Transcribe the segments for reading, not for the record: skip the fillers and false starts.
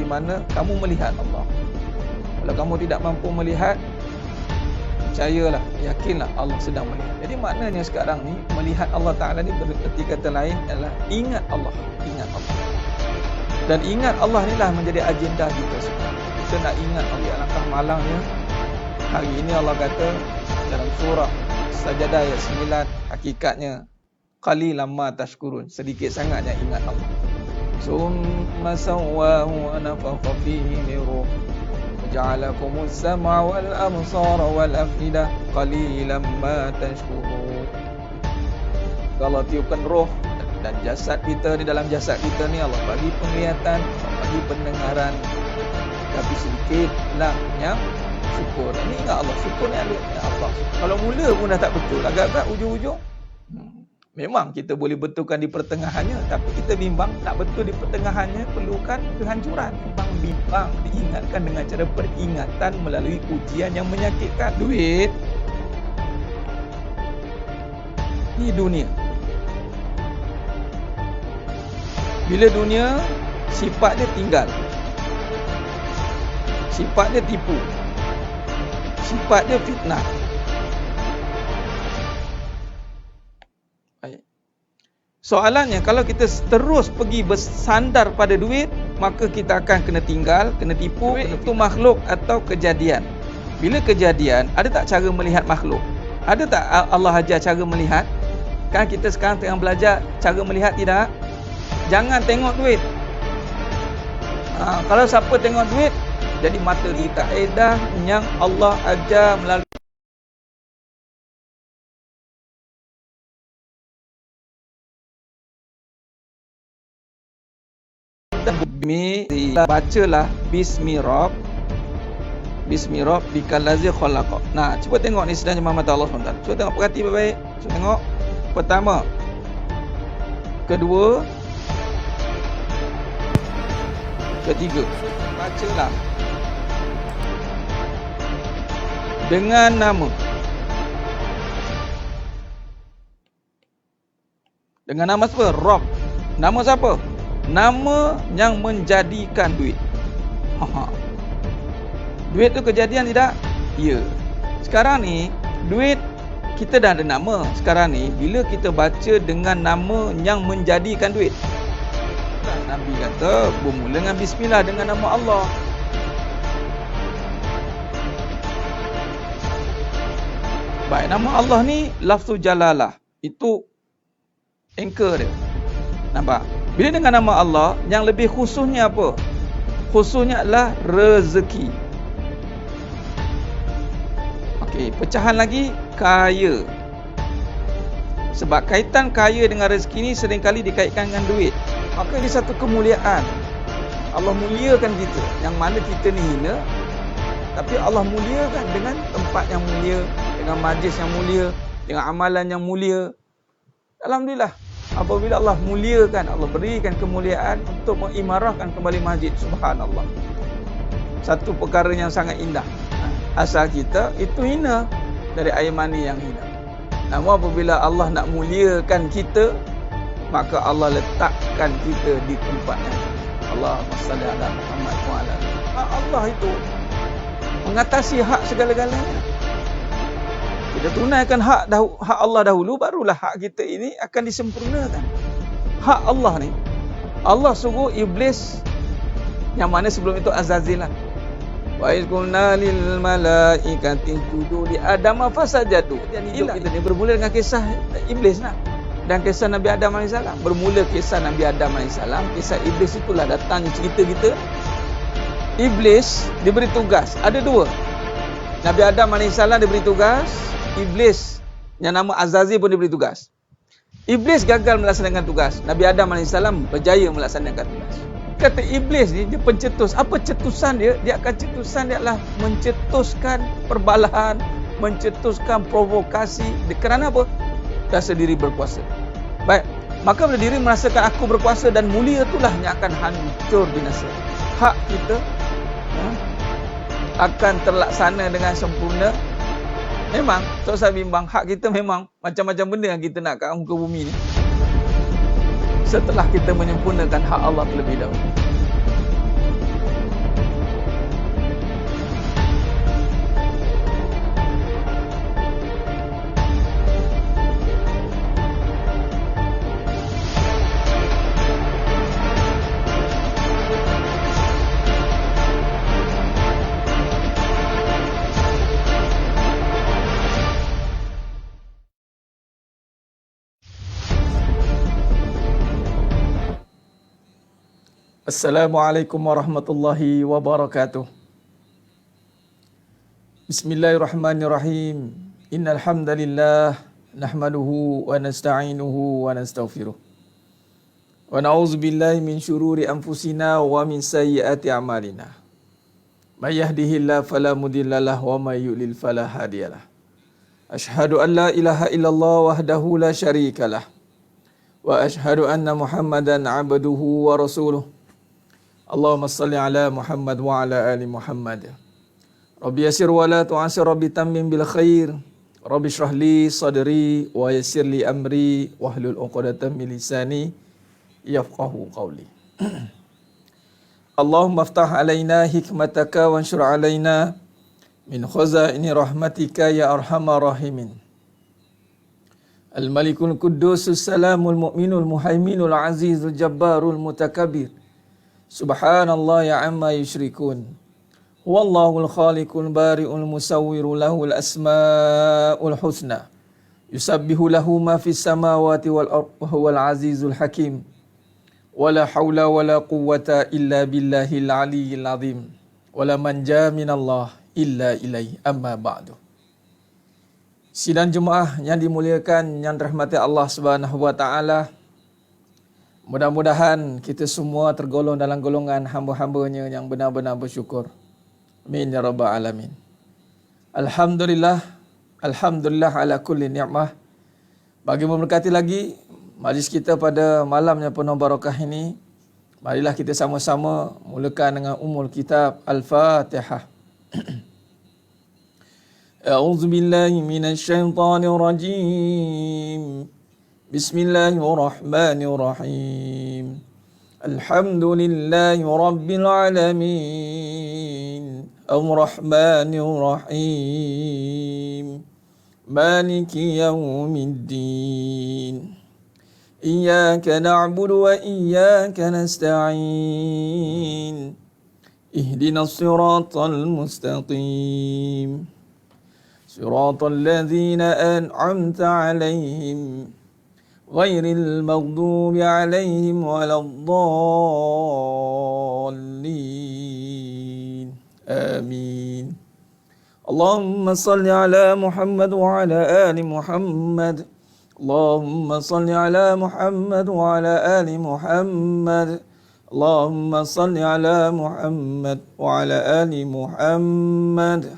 mana kamu melihat Allah. Kalau kamu tidak mampu melihat, percayalah, yakinlah Allah sedang melihat. Jadi maknanya sekarang ni melihat Allah Ta'ala ni bererti kata lain adalah ingat Allah. Ingat Allah. Dan ingat Allah ni lah menjadi agenda kita sekarang. Kita nak ingat Allah. Alangkah malangnya hari ini Allah kata dalam surah Sajadah ayat 9, hakikatnya qalilan ma tashkurun, sedikit sangatnya ingat Allah. Summa sawwahu wa nafakha fihi min ruh ja'alakumus sam'a wal absara wal afidah qalilan ma tashkurun. Allah tiupkan roh dan jasad kita, di dalam jasad kita ni Allah bagi penglihatan, Allah bagi pendengaran, tapi sedikitlah yang syukur. Ini ingat Allah, syukur ni ada Allah. Kalau mula pun dah tak betul, agak-agak ujung-ujung memang kita boleh betulkan di pertengahannya, tapi kita bimbang nak betul di pertengahannya perlukan kehancuran. Bimbang diingatkan dengan cara peringatan melalui ujian yang menyakitkan. Duit ni dunia. Bila dunia, sifat dia tinggal, sifat dia tipu, sifat dia fitnah. Soalannya, kalau kita terus pergi bersandar pada duit, maka kita akan kena tinggal, kena tipu. Duit itu makhluk atau kejadian. Bila kejadian, ada tak cara melihat makhluk? Ada tak Allah ajar cara melihat? Kan kita sekarang tengah belajar cara melihat, tidak? Jangan tengok duit. Kalau siapa tengok duit, jadi mata kita. Kaedah yang Allah ajar melalui bacalah Bismillah bikallazi khalaqa. Nah, cuba tengok ni sedang jemaah mata Allah SWT. Cuba tengok, perhati baik-baik. Cuba tengok. Pertama, kedua, ketiga. Bacalah dengan nama. Dengan nama siapa? Rabb. Nama siapa? Nama yang menjadikan duit. Duit tu kejadian tidak? Ya. Sekarang ni duit kita dah ada nama. Sekarang ni bila kita baca dengan nama yang menjadikan duit, Nabi kata bermula dengan bismillah, dengan nama Allah. Baik, nama Allah ni lafzu jalalah. Itu anchor dia. Nampak? Bila dengan nama Allah, yang lebih khususnya apa? Khususnya adalah rezeki. Okey, pecahan lagi, kaya. Sebab kaitan kaya dengan rezeki ni seringkali dikaitkan dengan duit. Maka ini satu kemuliaan. Allah muliakan kita. Yang mana kita ni hina, tapi Allah muliakan dengan tempat yang mulia, dengan majlis yang mulia, dengan amalan yang mulia. Alhamdulillah. Apabila Allah muliakan, Allah berikan kemuliaan untuk mengimarahkan kembali masjid. Subhanallah. Satu perkara yang sangat indah. Asal kita itu hina, dari air mani yang hina. Namun apabila Allah nak muliakan kita, maka Allah letakkan kita di tempat yang Allahumma salli ala Muhammad wa ala Allah itu mengatasi hak segala-galanya. Kita tunaikan hak Allah dahulu, barulah hak kita ini akan disempurnakan. Hak Allah ni, Allah suruh iblis, yang mana sebelum itu Azazil lah. Wa iz qulna lil malaikati isjudu li Adam fasajadu. Dan hidup kita ni bermula dengan kisah iblis lah. Dan kisah Nabi Adam AS. Bermula kisah Nabi Adam AS, kisah iblis itulah datangnya cerita kita. Iblis diberi tugas, ada dua. Nabi Adam AS diberi tugas, iblis yang nama Azazil pun diberi tugas. Iblis gagal melaksanakan tugas, Nabi Adam AS berjaya melaksanakan tugas. Kata iblis ni, dia pencetus. Apa cetusan dia? Dia akan cetusan dia adalah mencetuskan perbalahan, mencetuskan provokasi. Kerana apa? Rasa diri berkuasa. Baik, maka bila diri merasakan aku berkuasa dan mulia, itulah yang akan hancur binasa. Hak kita akan terlaksana dengan sempurna. Memang, so saya bimbang, hak kita memang macam-macam benda yang kita nak kat muka bumi ni, setelah kita menyempurnakan hak Allah terlebih dahulu. Assalamualaikum warahmatullahi wabarakatuh. Bismillahirrahmanirrahim. Innal hamdalillah nahmaduhu wa nasta'inuhu wa nastaghfiruh. Wa na'udzu billahi min syururi anfusina wa min sayyiati a'malina. May yahdihillahu fala mudhillalah wa may yudlil fala hadiyalah. Asyhadu an la ilaha illallah wahdahu la syarikalah. Wa asyhadu anna Muhammadan 'abduhu wa rasuluh. Allahumma salli ala Muhammad wa ala ali Muhammad. Rabbi yassir wa la tu'assir, Rabbi tammim bil khair. Rabbi shrah li sadri wa yassir li amri wahlul 'uqdatam min lisani yafqahu qawli. Allahumma aftah alaina hikmataka wa anshur alaina min khazaini rahmatika ya arhamar rahimin. Al-Malikul Quddusus Salamul Mu'minul Muhaiminul Azizul Jabbarul Mutakabbir. Subhanallah ya amma yusyrikun. Wallahul khaliqul bari'ul musawwiru lahul asma'ul husna. Yusabbihu lahu ma fis samawati wal ardh wa huwal azizul hakim. Wala haula wala quwwata illa billahil aliyyil azim. Wala manja minallah illa ilaihi amma ba'du. Sidang jemaah yang dimuliakan, yang dirahmati Allah Subhanahu wa taala. Mudah-mudahan kita semua tergolong dalam golongan hamba-hambanya yang benar-benar bersyukur. Amin ya rabbal alamin. Alhamdulillah, alhamdulillah ala kulli ni'mah. Bagi memberkati lagi majlis kita pada malam yang penuh barakah ini, marilah kita sama-sama mulakan dengan ummul kitab Al-Fatihah. A'udzu billahi minasy syaithanir rajim. Bismillahirrahmanirrahim. Alhamdulillahi rabbil alamin. Ar-Rahmanir Rahim. Maliki yaumiddin. Iyyaka na'budu wa iyyaka nasta'in. Ihdinas siratal mustaqim. Siratal ladzina an'amta 'alaihim ghairil maghdubi 'alaihim waladdallin. Amin. Allahumma salli ala Muhammad wa ala ali Muhammad. Allahumma salli ala Muhammad wa ala ali Muhammad. Allahumma salli ala Muhammad wa ala ali Muhammad.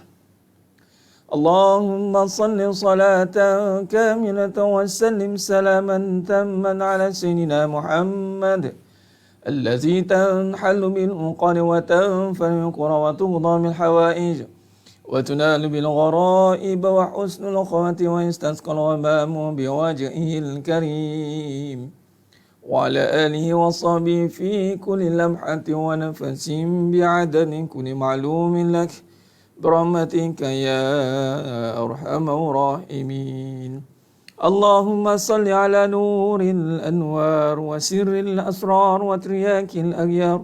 Allahumma salli salatan kamilatan wa sallim salaman tamman ala sayyidina Muhammad. الذي تنحل بالعقد وتنفل القرى وتغضى بالحوائج وتنال بالغرائب وحسن الأخوة ويستسقى الغمام بوجهه الكريم وعلى آله وصحبه في كل لمحة ونفس بعدد كل معلوم لك برحمتك يا أرحم الراحمين. اللهم صل على نور الأنوار وسر الأسرار وترياك الأغيار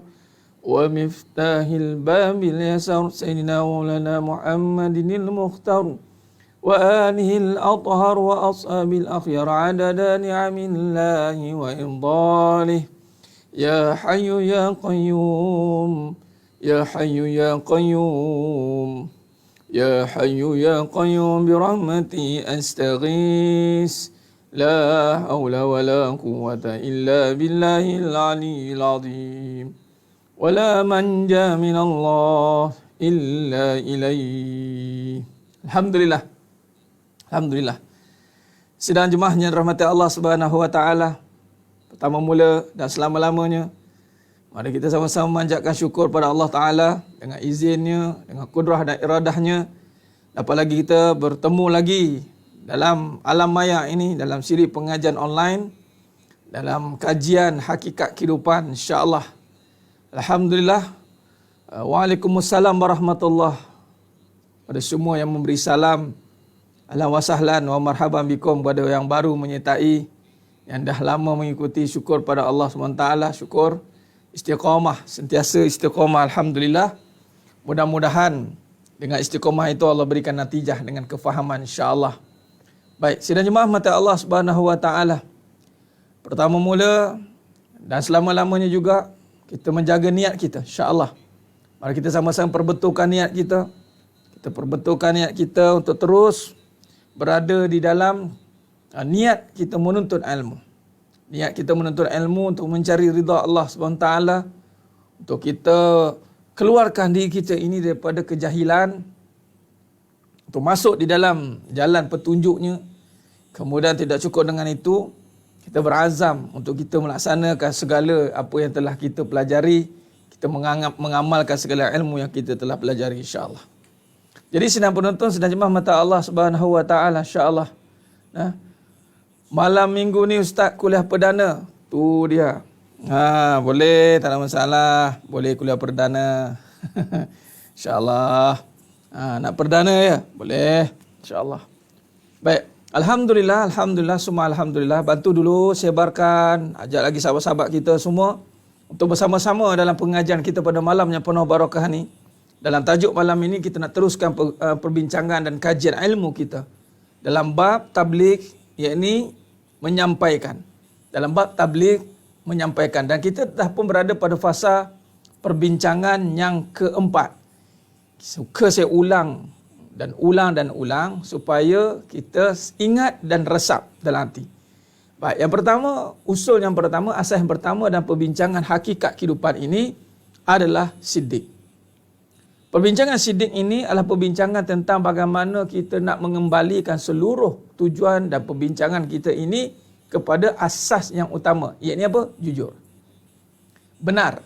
ومفتاح الباب اليسار سيدنا مولانا محمد المختار وآله الأطهر وأصحاب الأخيار عدد نعم الله وإفضاله. يا حي يا قيوم يا حي يا قيوم يا حي يا قيوم برحمتي أستغيث لا حول ولا قوة إلا بالله العلي العظيم ولا منجا من الله إلا إليه. Alhamdulillah. Alhamdulillah. Sidang jemaah yang dirahmati Allah Subhanahu wa taala, pertama mula dan selama-lamanya, mari kita sama-sama memanjatkan syukur pada Allah Ta'ala dengan izinnya, dengan kudrah dan iradahnya. Dapat lagi kita bertemu lagi dalam alam maya ini, dalam siri pengajian online, dalam kajian hakikat kehidupan, insya-Allah. Alhamdulillah. Waalaikumsalam warahmatullahi. Pada semua yang memberi salam, ahlan wa sahlan wa marhaban bikum, pada yang baru menyertai, yang dah lama mengikuti, syukur pada Allah SWT, syukur istiqamah, sentiasa istiqamah, alhamdulillah. Mudah-mudahan dengan istiqamah itu Allah berikan natijah dengan kefahaman, insya-Allah. Baik, sidang jemaah mata Allah Subhanahu wa taala. Pertama mula dan selama-lamanya juga, Kita menjaga niat kita, insya-Allah. Mari kita sama-sama perbetulkan niat kita. Kita perbetulkan niat kita untuk terus berada di dalam niat kita menuntut ilmu. Niat kita menuntut ilmu untuk mencari ridha Allah Subhanahu taala, untuk kita keluarkan diri kita ini daripada kejahilan, untuk masuk di dalam jalan petunjuknya. Kemudian tidak cukup dengan itu, kita berazam untuk kita melaksanakan segala apa yang telah kita pelajari, kita mengamalkan segala ilmu yang kita telah pelajari, insya-Allah. Jadi sidang penonton, sidang jemaah mata Allah Subhanahu wa taala, insya-Allah. Nah, malam minggu ni ustaz kuliah perdana. Tu dia. Boleh, tak ada masalah. Boleh kuliah perdana. InsyaAllah. Nak perdana ya? Boleh. InsyaAllah. Baik. Alhamdulillah, Alhamdulillah, semua Alhamdulillah. Bantu dulu sebarkan. Ajak lagi sahabat-sahabat kita semua untuk bersama-sama dalam pengajian kita pada malam yang penuh barakah ni. Dalam tajuk malam ini kita nak teruskan perbincangan dan kajian ilmu kita dalam bab tabligh, yakni menyampaikan. Dalam bab tabligh, menyampaikan. Dan kita dah pun berada pada fasa perbincangan yang keempat. Suka saya ulang dan ulang supaya kita ingat dan resap dalam hati. Baik, yang pertama, usul yang pertama, asas yang pertama dan perbincangan hakikat kehidupan ini adalah siddiq. Perbincangan siddiq ini adalah perbincangan tentang bagaimana kita nak mengembalikan seluruh tujuan dan perbincangan kita ini kepada asas yang utama, iaitu apa? Jujur. Benar.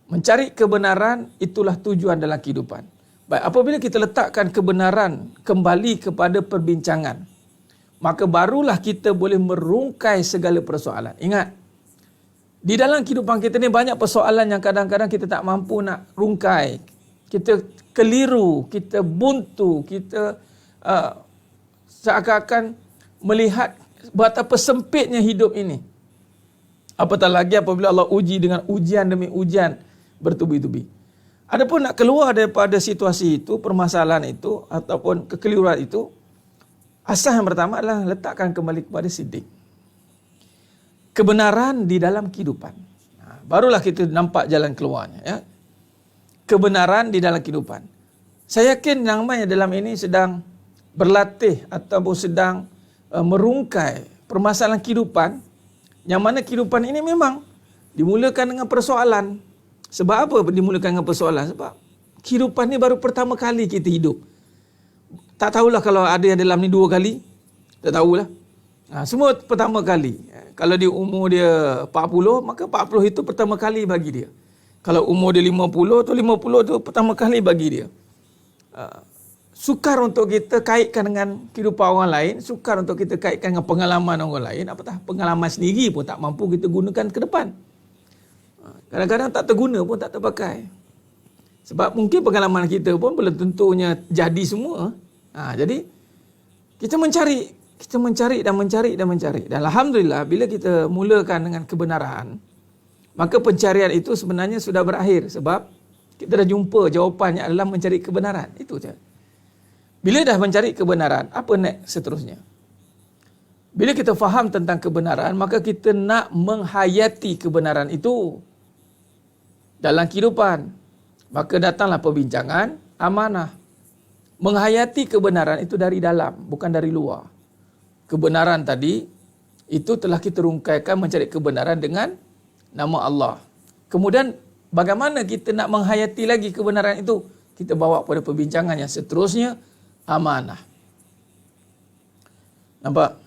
Mencari kebenaran itulah tujuan dalam kehidupan. Baik, apabila kita letakkan kebenaran kembali kepada perbincangan, maka barulah kita boleh merungkai segala persoalan. Ingat, di dalam kehidupan kita ni banyak persoalan yang kadang-kadang kita tak mampu nak rungkai. Kita keliru, kita buntu, kita seakan-akan melihat betapa sempitnya hidup ini. Apatah lagi apabila Allah uji dengan ujian demi ujian bertubi-tubi. Adapun nak keluar daripada situasi itu, permasalahan itu ataupun kekeliruan itu, asas yang pertama adalah letakkan kembali kepada siddiq. Kebenaran di dalam kehidupan. Barulah kita nampak jalan keluarnya. Ya. Kebenaran di dalam kehidupan. Saya yakin yang ramai dalam ini sedang berlatih ataupun sedang merungkai permasalahan kehidupan, yang mana kehidupan ini memang dimulakan dengan persoalan. Sebab apa dimulakan dengan persoalan? Sebab kehidupan ni baru pertama kali kita hidup. Tak tahulah kalau ada yang dalam ni 2 kali. Tak tahulah. Semua pertama kali. Kalau dia umur dia 40, maka 40 itu pertama kali bagi dia. Kalau umur dia 50 tu pertama kali bagi dia. Sukar untuk kita kaitkan dengan kehidupan orang lain, sukar untuk kita kaitkan dengan pengalaman orang lain, apatah pengalaman sendiri pun tak mampu kita gunakan ke depan. Kadang-kadang tak terguna pun tak terpakai. Sebab mungkin pengalaman kita pun belum tentunya jadi semua. Jadi kita mencari dan mencari. Dan alhamdulillah bila kita mulakan dengan kebenaran, maka pencarian itu sebenarnya sudah berakhir. Sebab kita dah jumpa jawapannya adalah mencari kebenaran. Itu saja. Bila dah mencari kebenaran, apa next seterusnya? Bila kita faham tentang kebenaran, maka kita nak menghayati kebenaran itu dalam kehidupan. Maka datanglah perbincangan amanah. Menghayati kebenaran itu dari dalam, bukan dari luar. Kebenaran tadi, itu telah kita rungkaikan mencari kebenaran dengan nama Allah. Kemudian, bagaimana kita nak menghayati lagi kebenaran itu? Kita bawa pada perbincangan yang seterusnya, amanah. Nampak?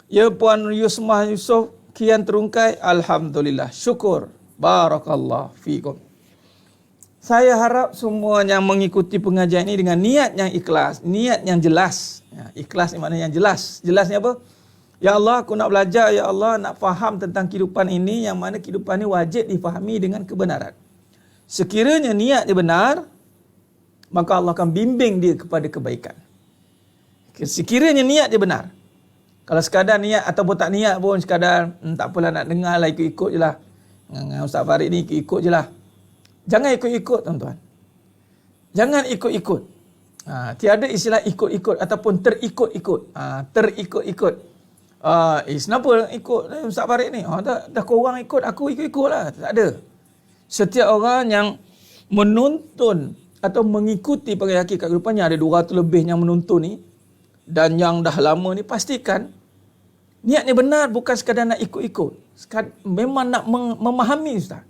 Ya Puan Yusmah Yusof, kian terungkai. Alhamdulillah. Syukur. Barakallah fiikum. Saya harap semua yang mengikuti pengajian ini dengan niat yang ikhlas, niat yang jelas. Ikhlas ni maknanya yang jelas. Jelasnya apa? Ya Allah, aku nak belajar. Ya Allah, nak faham tentang kehidupan ini, yang mana kehidupan ini wajib difahami dengan kebenaran. Sekiranya niat dia benar, maka Allah akan bimbing dia kepada kebaikan. Sekiranya niat dia benar. Kalau sekadar niat ataupun tak niat pun, sekadar tak apalah, nak dengar lah, ikut-ikut je lah. Ustaz Farid ni ikut je lah. Jangan ikut-ikut, tuan-tuan. Jangan ikut-ikut. Tiada istilah ikut-ikut ataupun terikut-ikut. Terikut-ikut. Kenapa ikut Ustaz Farid ni? Dah korang ikut, aku ikut-ikut lah. Tak ada. Setiap orang yang menonton atau mengikuti pakai hakikat, rupanya ada 200 lebih yang menonton ni, dan yang dah lama ni, pastikan niatnya benar, bukan sekadar nak ikut-ikut. Memang nak memahami Ustaz.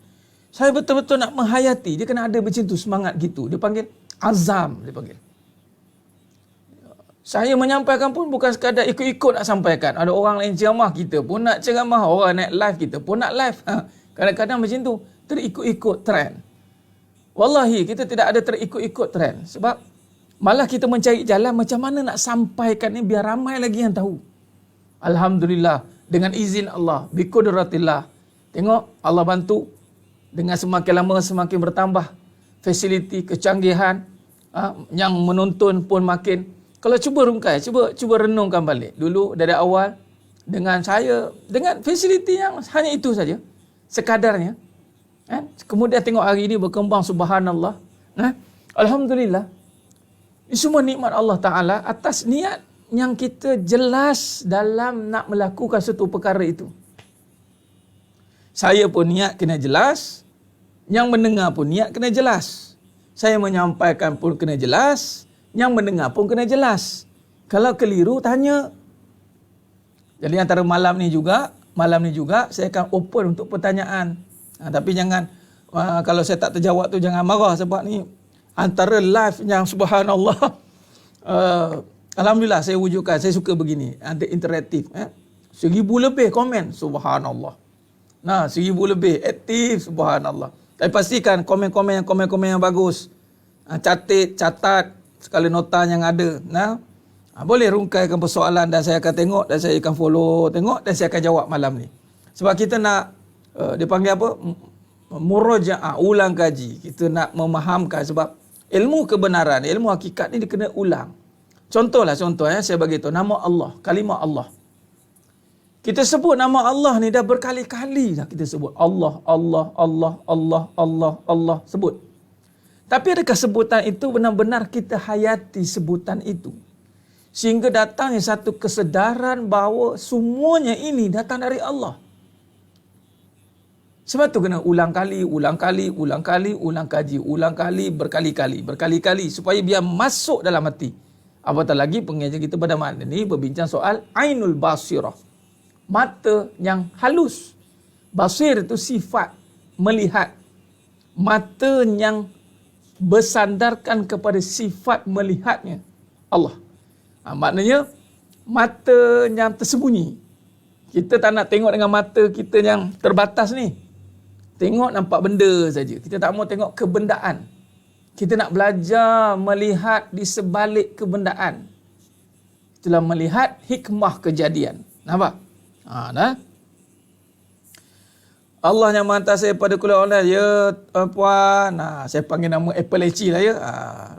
Saya betul-betul nak menghayati. Dia kena ada macam tu, semangat gitu. Dia panggil azam, dia panggil. Saya menyampaikan pun bukan sekadar ikut-ikut nak sampaikan. Ada orang lain ceramah, kita pun nak ceramah. Orang naik live, kita pun nak live. Kadang-kadang macam tu, terikut-ikut trend. Wallahi, kita tidak ada terikut-ikut trend. Sebab malah kita mencari jalan macam mana nak sampaikan ni biar ramai lagi yang tahu. Alhamdulillah, dengan izin Allah, biqudratillah. Tengok, Allah bantu. Dengan semakin lama semakin bertambah fasiliti, kecanggihan. Yang menonton pun makin. Kalau cuba rungkai, cuba renungkan balik. Dulu dari awal, dengan saya, dengan fasiliti yang hanya itu saja. Sekadarnya. Kemudian tengok hari ini berkembang, subhanallah. Alhamdulillah. Ini semua nikmat Allah Ta'ala atas niat yang kita jelas dalam nak melakukan satu perkara itu. Saya pun niat kena jelas. Yang mendengar pun niat kena jelas. Saya menyampaikan pun kena jelas. Yang mendengar pun kena jelas. Kalau keliru, tanya. Jadi antara malam ni juga saya akan open untuk pertanyaan. Tapi jangan, kalau saya tak terjawab tu jangan marah, sebab ni antara live yang subhanallah. Alhamdulillah saya wujudkan, saya suka begini, ada interaktif. 1,000 lebih komen, subhanallah. 1,000 lebih aktif, subhanallah. Tapi pastikan komen-komen yang bagus. Catat segala nota yang ada. Boleh rungkaikan persoalan dan saya akan tengok, dan saya akan follow tengok, dan saya akan jawab malam ni. Sebab kita nak dia panggil apa? Murajaah, ulang kaji. Kita nak memahamkan, sebab ilmu kebenaran, ilmu hakikat ni dia kena ulang. Contoh saya bagi tahu nama Allah, kalimah Allah. Kita sebut nama Allah ni dah berkali-kali dah kita sebut. Allah, Allah, Allah, Allah, Allah, Allah, sebut. Tapi adakah sebutan itu benar-benar kita hayati sebutan itu? Sehingga datangnya satu kesedaran bahawa semuanya ini datang dari Allah. Sebab tu kena ulang kali, ulang kaji, berkali-kali supaya biar masuk dalam hati. Apatah lagi pengajian kita pada malam ini berbincang soal ainul basirah. Mata yang halus. Basir itu sifat melihat. Mata yang bersandarkan kepada sifat melihatnya Allah. Maknanya mata yang tersembunyi. Kita tak nak tengok dengan mata kita yang terbatas ni. Tengok nampak benda saja. Kita tak mau tengok kebendaan. Kita nak belajar melihat di sebalik kebendaan. Itulah melihat hikmah kejadian. Nampak? Allah yang menghantar saya pada kuliah online. Ya, puan. Saya panggil nama Apple Eci lah ya.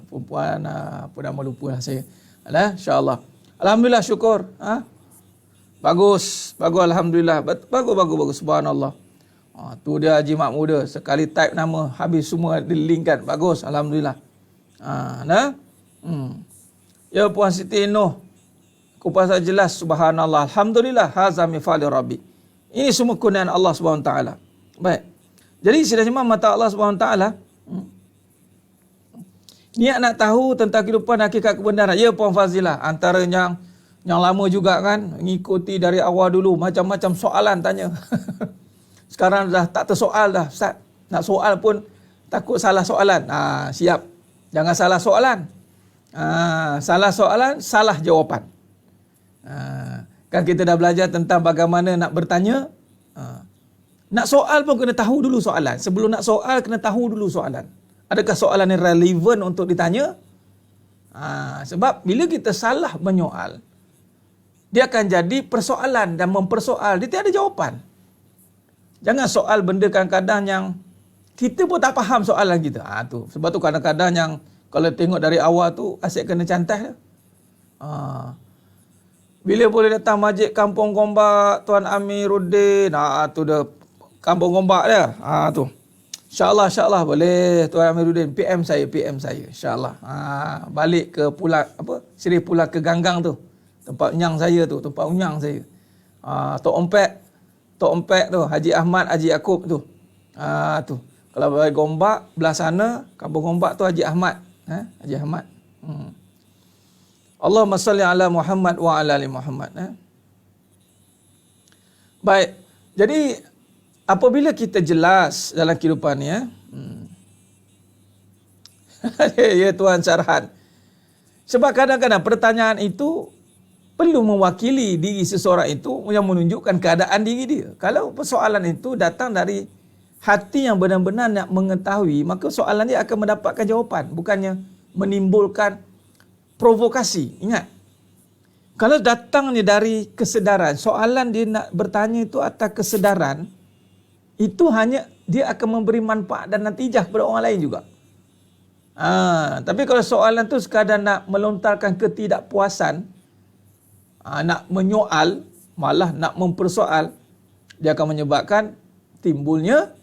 Perempuan, apa nama lupa lah saya. InsyaAllah. Alhamdulillah, syukur. Bagus. Alhamdulillah. Bagus. Subhanallah. Tu dia Haji Mak Muda. Sekali type nama, habis semua dilingkan. Bagus, alhamdulillah. Ya Puan Siti Noh, kupasan jelas, subhanallah. Alhamdulillah, haza mifali rabbi. Ini semua kurniaan Allah SWT. Baik. Jadi sedang mata Allah SWT. Niat nak tahu tentang kehidupan hakikat kebenaran. Ya Puan Fazilah, antara yang lama juga kan, mengikuti dari awal dulu, macam-macam soalan tanya. Sekarang dah tak tersoal dah, Ustaz. Nak soal pun takut salah soalan. Siap. Jangan salah soalan. Salah soalan, salah jawapan. Kan kita dah belajar tentang bagaimana nak bertanya. Nak soal pun kena tahu dulu soalan. Sebelum nak soal, kena tahu dulu soalan. Adakah soalan yang relevan untuk ditanya? Sebab bila kita salah menyoal, dia akan jadi persoalan dan mempersoal. Dia tiada jawapan. Jangan soal benda kadang-kadang yang kita pun tak faham soalan kita. Tu. Sebab tu kadang-kadang yang kalau tengok dari awal tu asyik kena cantai. Bila boleh datang masjid Kampung Gombak Tuan Amiruddin, tu dah Kampung Gombak dia. Tu. InsyaAllah boleh Tuan Amiruddin PM saya insya-Allah. Balik ke Seri Pulau ke Ganggang tu. Tempat unyang saya tu, tempat unyang saya. Tok Ompek tu, Haji Ahmad, Haji Yaakob tu. Tu. Kalau bagi Gombak, belah sana, kampung Gombak tu Haji Ahmad. Haji Ahmad. Allahumma salli ala Muhammad wa ala ali Muhammad. Baik. Jadi, apabila kita jelas dalam kehidupan ni, ya Tuan Syarhan. Sebab kadang-kadang pertanyaan itu perlu mewakili diri seseorang itu yang menunjukkan keadaan diri dia. Kalau persoalan itu datang dari hati yang benar-benar nak mengetahui, maka soalan dia akan mendapatkan jawapan. Bukannya menimbulkan provokasi. Ingat. Kalau datangnya dari kesedaran, soalan dia nak bertanya itu atas kesedaran, itu hanya dia akan memberi manfaat dan natijah kepada orang lain juga. Tapi kalau soalan tu sekadar nak melontarkan ketidakpuasan, nak menyoal, malah nak mempersoal, dia akan menyebabkan timbulnya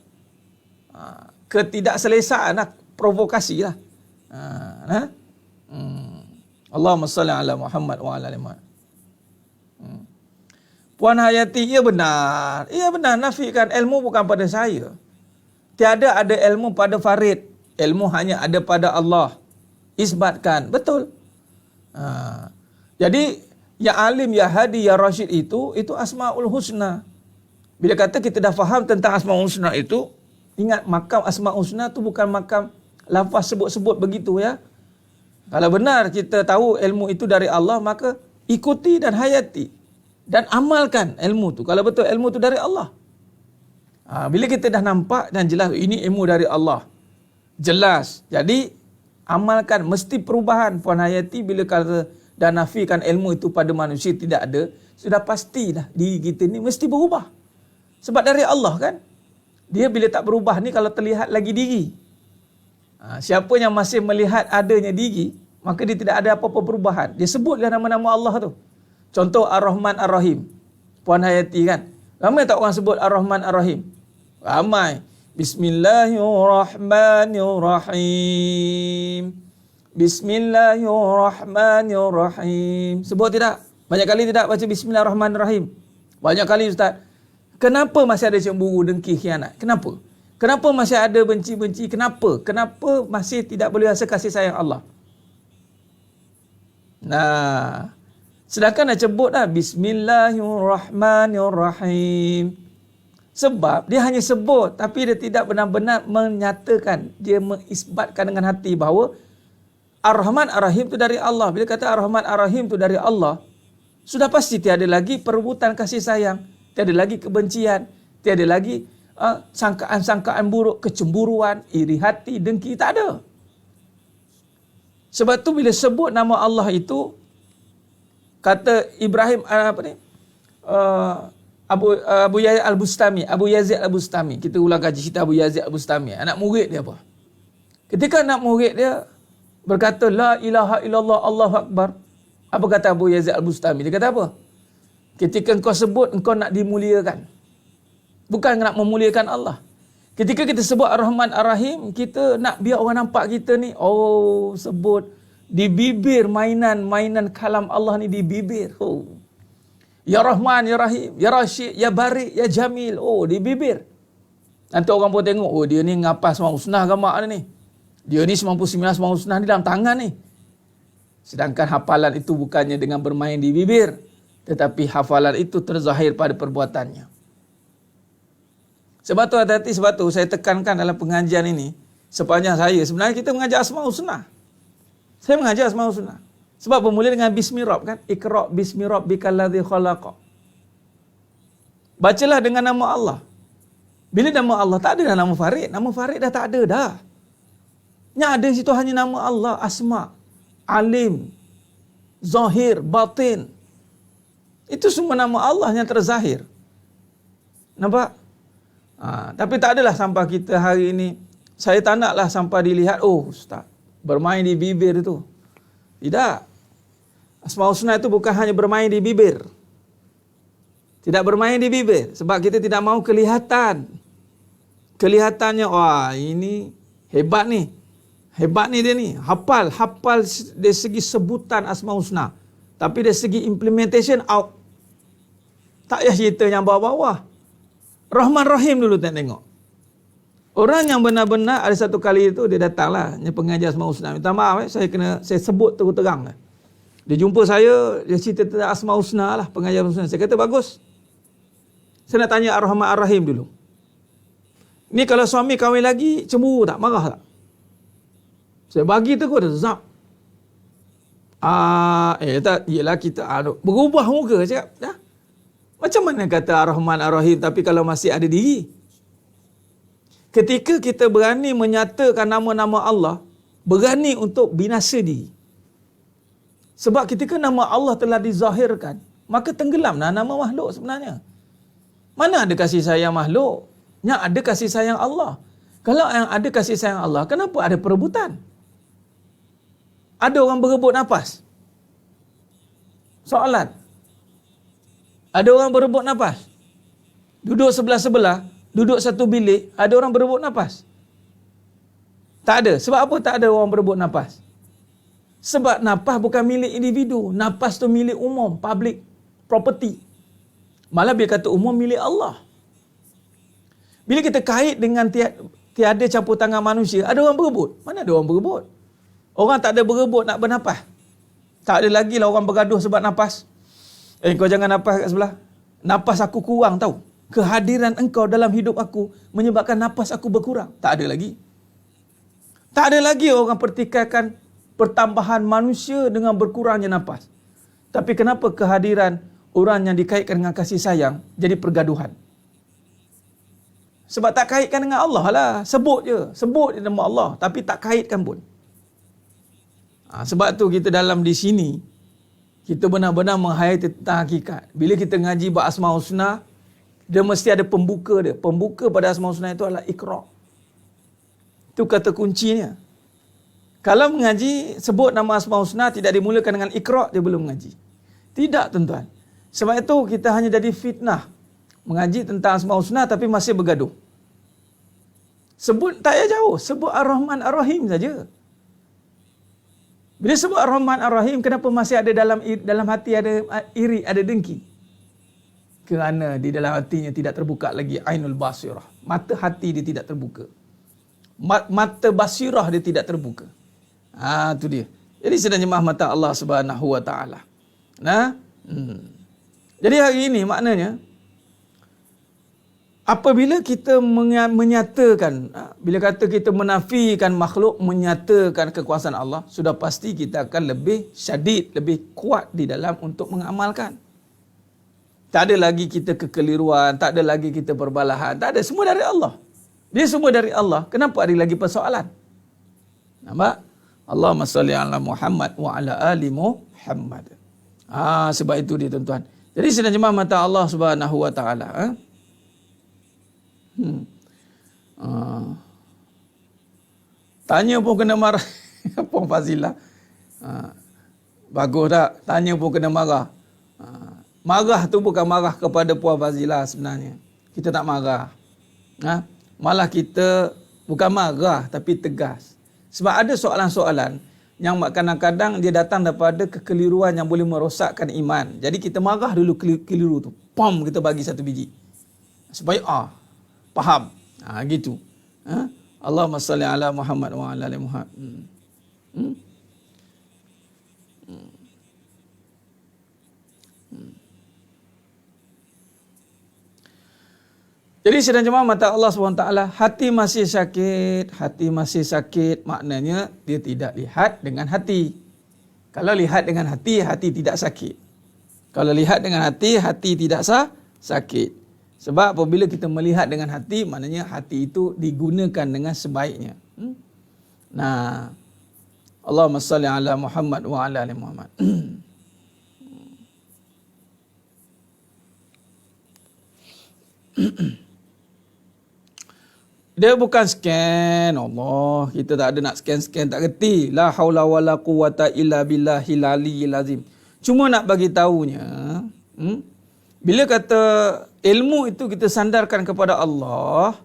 ketidakselesaan, provokasi lah. Allahumma salli ala Muhammad wa ala ali Muhammad. Puan Hayati, ia benar nafikan ilmu bukan pada saya. Tiada ada ilmu pada Farid. Ilmu hanya ada pada Allah. Isbatkan. Betul. Jadi, ya alim, ya hadi, ya rasyid itu asma'ul husna. Bila kata kita dah faham tentang asma'ul husna itu, ingat makam asma'ul husna itu bukan makam lafaz sebut-sebut begitu ya. Kalau benar kita tahu ilmu itu dari Allah, maka ikuti dan hayati. Dan amalkan ilmu itu. Kalau betul ilmu itu dari Allah. Bila kita dah nampak dan jelas ini ilmu dari Allah. Jelas. Jadi, amalkan. Mesti perubahan. Puan Hayati bila kata dan nafikan ilmu itu pada manusia tidak ada, sudah pastilah diri kita ni mesti berubah. Sebab dari Allah kan. Dia bila tak berubah ni kalau terlihat lagi diri. Siapa yang masih melihat adanya diri, maka dia tidak ada apa-apa perubahan. Dia sebutlah nama-nama Allah tu. Contoh Ar-Rahman Ar-Rahim. Puan Hayati kan. Ramai tak orang sebut Ar-Rahman Ar-Rahim? Ramai. Bismillahirrahmanirrahim. Bismillahirrahmanirrahim. Sebut tidak? Banyak kali tidak baca Bismillahirrahmanirrahim? Banyak kali Ustaz. Kenapa masih ada cemburu, dengki, khianat? Kenapa? Kenapa masih ada benci-benci? Kenapa? Kenapa masih tidak boleh rasa kasih sayang Allah? Nah, sedangkan dah sebut dah Bismillahirrahmanirrahim. Sebab dia hanya sebut tapi dia tidak benar-benar menyatakan, dia mengisbatkan dengan hati bahawa Ar-Rahman Ar-Rahim itu dari Allah. Bila kata Ar-Rahman Ar-Rahim itu dari Allah, sudah pasti tiada lagi perebutan kasih sayang, tiada lagi kebencian, tiada lagi sangkaan-sangkaan buruk, kecemburuan, iri hati, dengki, tak ada. Sebab tu bila sebut nama Allah itu, kata Ibrahim Abu Yazid Al-Bustami. Kita ulang kaji cerita Abu Yazid Al-Bustami. Anak murid dia apa? Ketika anak murid dia berkata la ilaha illallah Allahu akbar, apa kata Abu Yazid Al-Bustami? Dia kata apa? Ketika engkau sebut, engkau nak dimuliakan, bukan nak memuliakan Allah. Ketika kita sebut Ar-Rahman Ar-Rahim, kita nak biar orang nampak kita ni, sebut di bibir, mainan kalam Allah ni di bibir. Ya Rahman, Ya Rahim, Ya Rashid, Ya Barik, Ya Jamil. Di bibir. Nanti orang pun tengok, dia ni ngapal Asmaul Husna ke mak ni. Dia ni 99 Asmaul Husna ni dalam tangan ni. Sedangkan hafalan itu bukannya dengan bermain di bibir, tetapi hafalan itu terzahir pada perbuatannya. Sebab tu hati-hati, sebab tu saya tekankan dalam pengajian ini, sepanjang saya, sebenarnya kita mengajar Asmaul Husna. Saya mengajar Asmaul Husna. Sebab bermula dengan Bismi Rabb kan? Iqra' bismi rabbikal ladzi khalaq. Bacalah dengan nama Allah. Bila nama Allah, tak ada nama Farid. Nama Farid dah tak ada dah. Yang ada situ hanya nama Allah, Asma, Alim, Zahir, Batin. Itu semua nama Allah yang terzahir. Nampak? Tapi tak adalah sampai kita hari ini, saya tak naklah sampai dilihat, Ustaz, bermain di bibir itu. Tidak. Asmaul Husna itu bukan hanya bermain di bibir. Tidak bermain di bibir. Sebab kita tidak mahu kelihatan. Kelihatannya, ini hebat ni. Hebat ni dia ni. Hafal dari segi sebutan Asmaul Husna. Tapi dari segi implementation, out. Tak payah cerita yang bawah-bawah. Rahman Rahim dulu tengok. Orang yang benar-benar ada satu kali itu dia datanglah pengajar Asmaul Husna. Minta maaf saya sebut terus terang. Dia jumpa saya, dia cerita tentang Asmaul Husna lah, pengajar Husna. Saya kata bagus. Saya nak tanya Ar-Rahman Ar-Rahim dulu. Ni kalau suami kahwin lagi, cemburu tak? Marah tak? Saya bagi terus dia zap. Tak, yelah kita berubah muka cakap. Dah. Macam mana kata Ar-Rahman Ar-Rahim tapi kalau masih ada diri? Ketika kita berani menyatakan nama-nama Allah, berani untuk binasa diri. Sebab ketika nama Allah telah dizahirkan, maka tenggelamlah nama makhluk sebenarnya. Mana ada kasih sayang makhluk? Yang ada kasih sayang Allah. Kalau yang ada kasih sayang Allah, kenapa ada perebutan? Ada orang berebut nafas. Soalan. Ada orang berebut nafas. Duduk sebelah-sebelah, duduk satu bilik, ada orang berebut nafas? Tak ada. Sebab apa tak ada orang berebut nafas? Sebab nafas bukan milik individu. Nafas tu milik umum, public property. Malah dia kata umum milik Allah. Bila kita kait dengan tiada campur tangan manusia, ada orang berebut. Mana ada orang berebut? Orang tak ada berebut nak bernafas. Tak ada lagi lah orang bergaduh sebab nafas. Kau jangan nafas kat sebelah. Nafas aku kurang tahu. Kehadiran engkau dalam hidup aku menyebabkan nafas aku berkurang. Tak ada lagi. Tak ada lagi orang pertikaikan pertambahan manusia dengan berkurangnya nafas. Tapi kenapa kehadiran orang yang dikaitkan dengan kasih sayang jadi pergaduhan? Sebab tak kaitkan dengan Allah lah. Sebut je nama Allah tapi tak kaitkan pun. Sebab tu kita dalam di sini kita benar-benar menghayati tentang hakikat. Bila kita ngaji bab Asmaul Husna, dia mesti ada pembuka dia. Pembuka pada Asmaul Husna itu adalah Iqra. Itu kata kuncinya. Kalau mengaji sebut nama Asmaul Husna tidak dimulakan dengan Iqra, dia belum mengaji. Tidak tuan-tuan. Sebab itu kita hanya jadi fitnah. Mengaji tentang Asmaul Husna tapi masih bergaduh. Sebut tak payah jauh. Sebut Ar-Rahman Ar-Rahim saja. Bila sebut Ar-Rahman Ar-Rahim, kenapa masih ada dalam hati ada iri, ada dengki? Kerana di dalam hatinya tidak terbuka lagi Ainul Basirah. Mata hati dia tidak terbuka. Mata basirah dia tidak terbuka. Itu dia. Jadi sedang jemaah mata Allah Subhanahu Wa Taala. Jadi hari ini maknanya apabila kita menyatakan, bila kata kita menafikan makhluk, menyatakan kekuasaan Allah, sudah pasti kita akan lebih syadid, lebih kuat di dalam untuk mengamalkan. Tak ada lagi kita kekeliruan, tak ada lagi kita perbalahan, tak ada. Semua dari Allah. Dia semua dari Allah. Kenapa ada lagi persoalan? Nampak? Allahumma salli ala Muhammad wa ala ali Muhammad. Sebab itu dia tuan-tuan. Jadi sedang jemaah mata Allah Subhanahu Wa Taala. Tanya pun kena marah. Puan Fazilah. Bagus tak? Tanya pun kena marah. Marah tu bukan marah kepada Puan Fazilah sebenarnya. Kita tak marah. Malah kita bukan marah tapi tegas. Sebab ada soalan-soalan yang kadang-kadang dia datang daripada kekeliruan yang boleh merosakkan iman. Jadi kita marah dulu keliru tu. Pom, kita bagi satu biji. Supaya faham. Gitu. Allahumma salli ala Muhammad wa ala ali Muhammad. Jadi sedang jemaah mata Allah SWT, hati masih sakit, maknanya dia tidak lihat dengan hati. Kalau lihat dengan hati, hati tidak sakit. Kalau lihat dengan hati, hati tidak sakit. Sebab apabila kita melihat dengan hati, maknanya hati itu digunakan dengan sebaiknya. Allahumma salli ala Muhammad wa ala ali Muhammad. Dia bukan scan. Allah, kita tak ada nak scan-scan, tak reti. La haula wala quwata illa billahil aliyyil azim. Cuma nak bagi tahunya, bila kata ilmu itu kita sandarkan kepada Allah,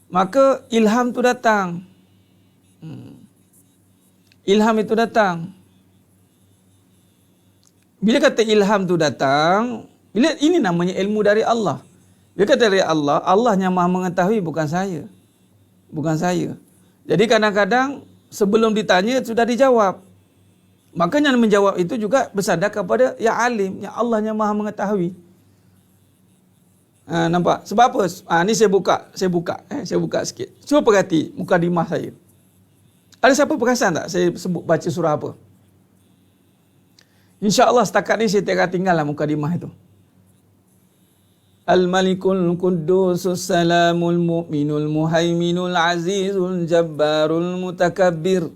maka ilham tu datang. Ilham itu datang. Bila kata ilham tu datang, Bila ini namanya ilmu dari Allah. Dia kata dari Allah, Allah yang maha mengetahui, bukan saya. Bukan saya. Jadi kadang-kadang sebelum ditanya sudah dijawab. Makanya menjawab itu juga bersandar kepada ya alim, yang Allah yang maha mengetahui. Nampak? Sebab apa? Ni saya buka sikit. Cuba perhati mukadimah saya. Ada siapa perasan tak saya sebut baca surah apa? InsyaAllah setakat ni saya tak tinggal lah mukadimah itu. Al-Malikul Quddusus Salamul Mu'minul Muhaiminul Azizul Jabbarul Mutakabbir.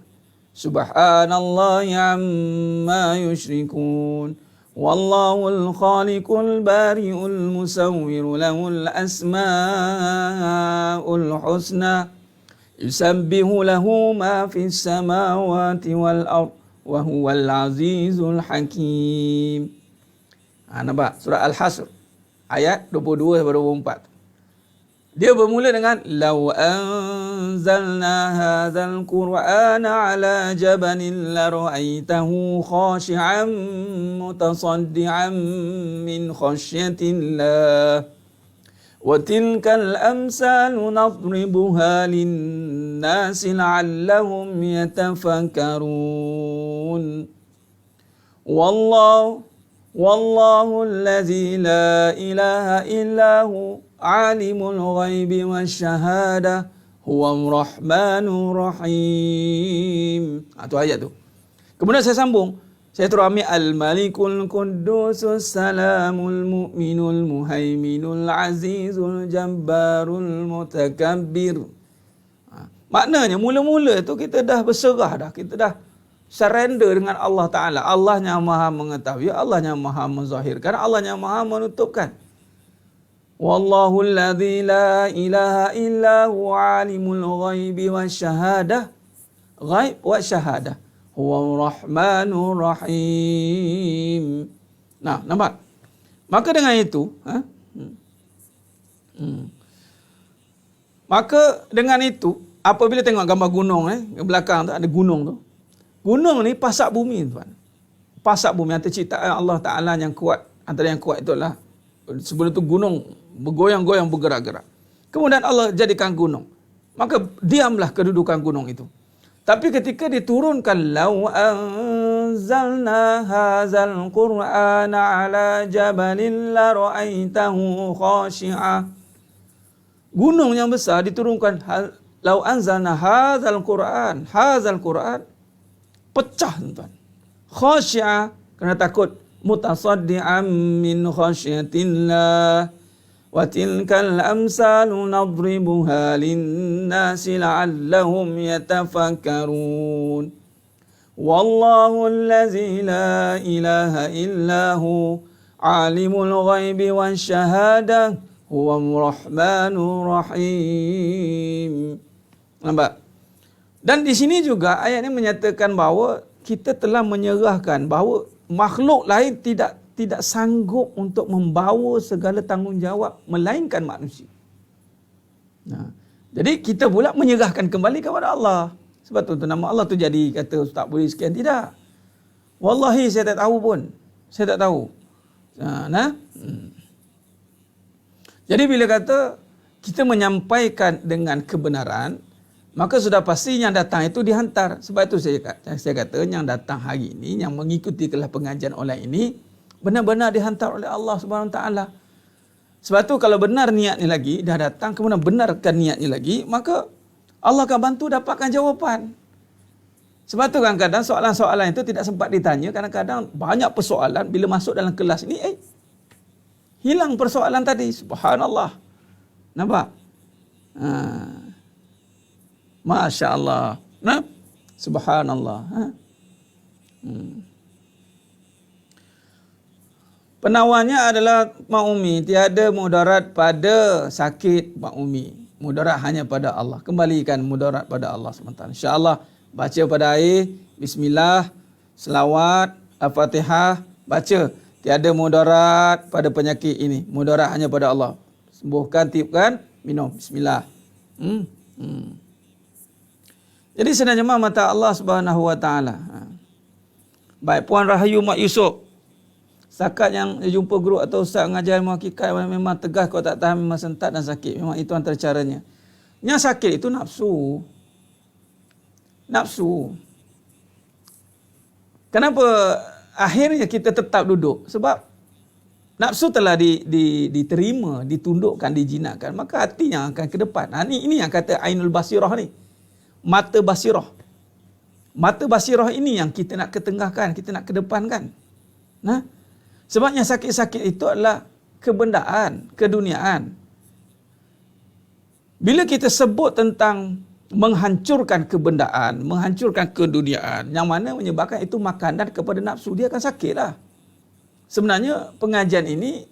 Subhanallahi amma yushrikun. Wallahul khaliqul bari'ul musawwiru lahul asma'ul husna. Yusabbihu lahu ma fis samawati wal ard wa huwal azizul hakim. Nampak surah Al-Hasr ayat 22 sampai 24. Dia bermula dengan law anzalna hadzal qur'ana ala jabalin la ra'aitahu khashi'an mutasaddian min khasyatillah. وَتِلْكَ الْأَمْثَالُ نَضْرِبُهَا لِلنَّاسِ لَعَلَّهُمْ يَتَفَكَّرُونَ وَاللَّهُ الَّذِي لَا إِلَهَ إِلَّا هُوَ عَالِمُ الْغَيْبِ وَالشَّهَادَةِ هُوَ الرَّحْمَنُ الرَّحِيمُ. Itu ayat tu. Kemudian saya sambung. Saya terus ambil Al-Malikul Quddusus Salamul Mu'minul Muhaiminul Azizul Jabbarul Mutakabbir. Maknanya mula-mula tu kita dah berserah dah. Kita dah surrender dengan Allah Ta'ala. Allah yang maha mengetahui, Allah yang maha menzahirkan, Allah yang maha menutupkan. Wallahu alladhi la ilaha illa huwa alimul ghaibi wa syahadah. Ghaib wa syahadah. Huwa Rahmanur Rahim. Nah, nampak? Maka dengan itu, maka dengan itu, apabila tengok gambar gunung di belakang tu ada gunung tu. Gunung ni pasak bumi, tuan. Pasak bumi, antara ciptaan Allah Taala yang kuat. Antara yang kuat itulah sebelum tu gunung bergoyang-goyang, bergerak-gerak. Kemudian Allah jadikan gunung. Maka diamlah kedudukan gunung itu. Tapi ketika diturunkan law anzalna hadzal qur'ana ala jabalin la ra'aitahu khashi'a. Gunung yang besar diturunkan law anzalna hadzal Qur'an pecah, tuan. Khashi'a kerana takut, mutasaddian min khasyatillah. وَتِلْكَ الْأَمْثَالُ نَضْرِبُهَا لِلنَّاسِ لَعَلَّهُمْ يَتَفَكَّرُونَ وَاللَّهُ الَّذِي لَا إِلَهَ إِلَّا هُوَ عَالِمُ الْغَيْبِ وَالشَّهَادَةِ هُوَ الرَّحْمَنُ الرَّحِيمُ. Nampak? Dan di sini juga ayat ini menyatakan bahawa kita telah menyerahkan bahawa makhluk lain tidak sanggup untuk membawa segala tanggungjawab melainkan manusia. Jadi kita pula menyerahkan kembali kepada Allah. Sebab tu nama Allah tu jadi kata tak boleh sekian, tidak. Wallahi saya tak tahu pun. Saya tak tahu. Jadi bila kata kita menyampaikan dengan kebenaran, maka sudah pasti yang datang itu dihantar. Sebab itu saya kata yang datang hari ini, yang mengikuti kelas pengajian online ini, benar-benar dihantar oleh Allah Subhanahu Wa Taala. Sebab tu kalau benar niatnya lagi, dah datang, kemudian benarkan niatnya lagi, maka Allah akan bantu dapatkan jawapan. Sebab tu kadang-kadang soalan-soalan itu tidak sempat ditanya. Kadang-kadang banyak persoalan bila masuk dalam kelas ini, hilang persoalan tadi. Subhanallah. Nampak? Masya Allah. Nah, subhanallah. Penawarnya adalah Mak tiada mudarat pada sakit Mak Mudarat hanya pada Allah. Kembalikan mudarat pada Allah SWT. InsyaAllah baca pada air, bismillah, selawat, al-fatihah, baca. Tiada mudarat pada penyakit ini. Mudarat hanya pada Allah. Sembuhkan, tiupkan, minum. Bismillah. Jadi sebenarnya mata Allah Subhanahu Wa Taala. Baik Puan Rahayu Mak Yusof, Setakat yang jumpa guru atau ustaz mengajar ilmu hakikat memang tegas, kalau tak tahan memang sentak dan sakit. Memang itu antara caranya. Yang sakit itu nafsu. Nafsu. Kenapa akhirnya kita tetap duduk? Sebab nafsu telah diterima, ditundukkan, dijinakkan. Maka hatinya akan ke depan. Ini yang kata Ainul Basirah ni. Mata basirah. Mata basirah ini yang kita nak ketengahkan, kita nak kedepankan. Nah, sebab yang sakit-sakit itu adalah kebendaan, keduniaan. Bila kita sebut tentang menghancurkan kebendaan, menghancurkan keduniaan, yang mana menyebabkan itu makanan kepada nafsu, dia akan sakitlah. Sebenarnya pengajian ini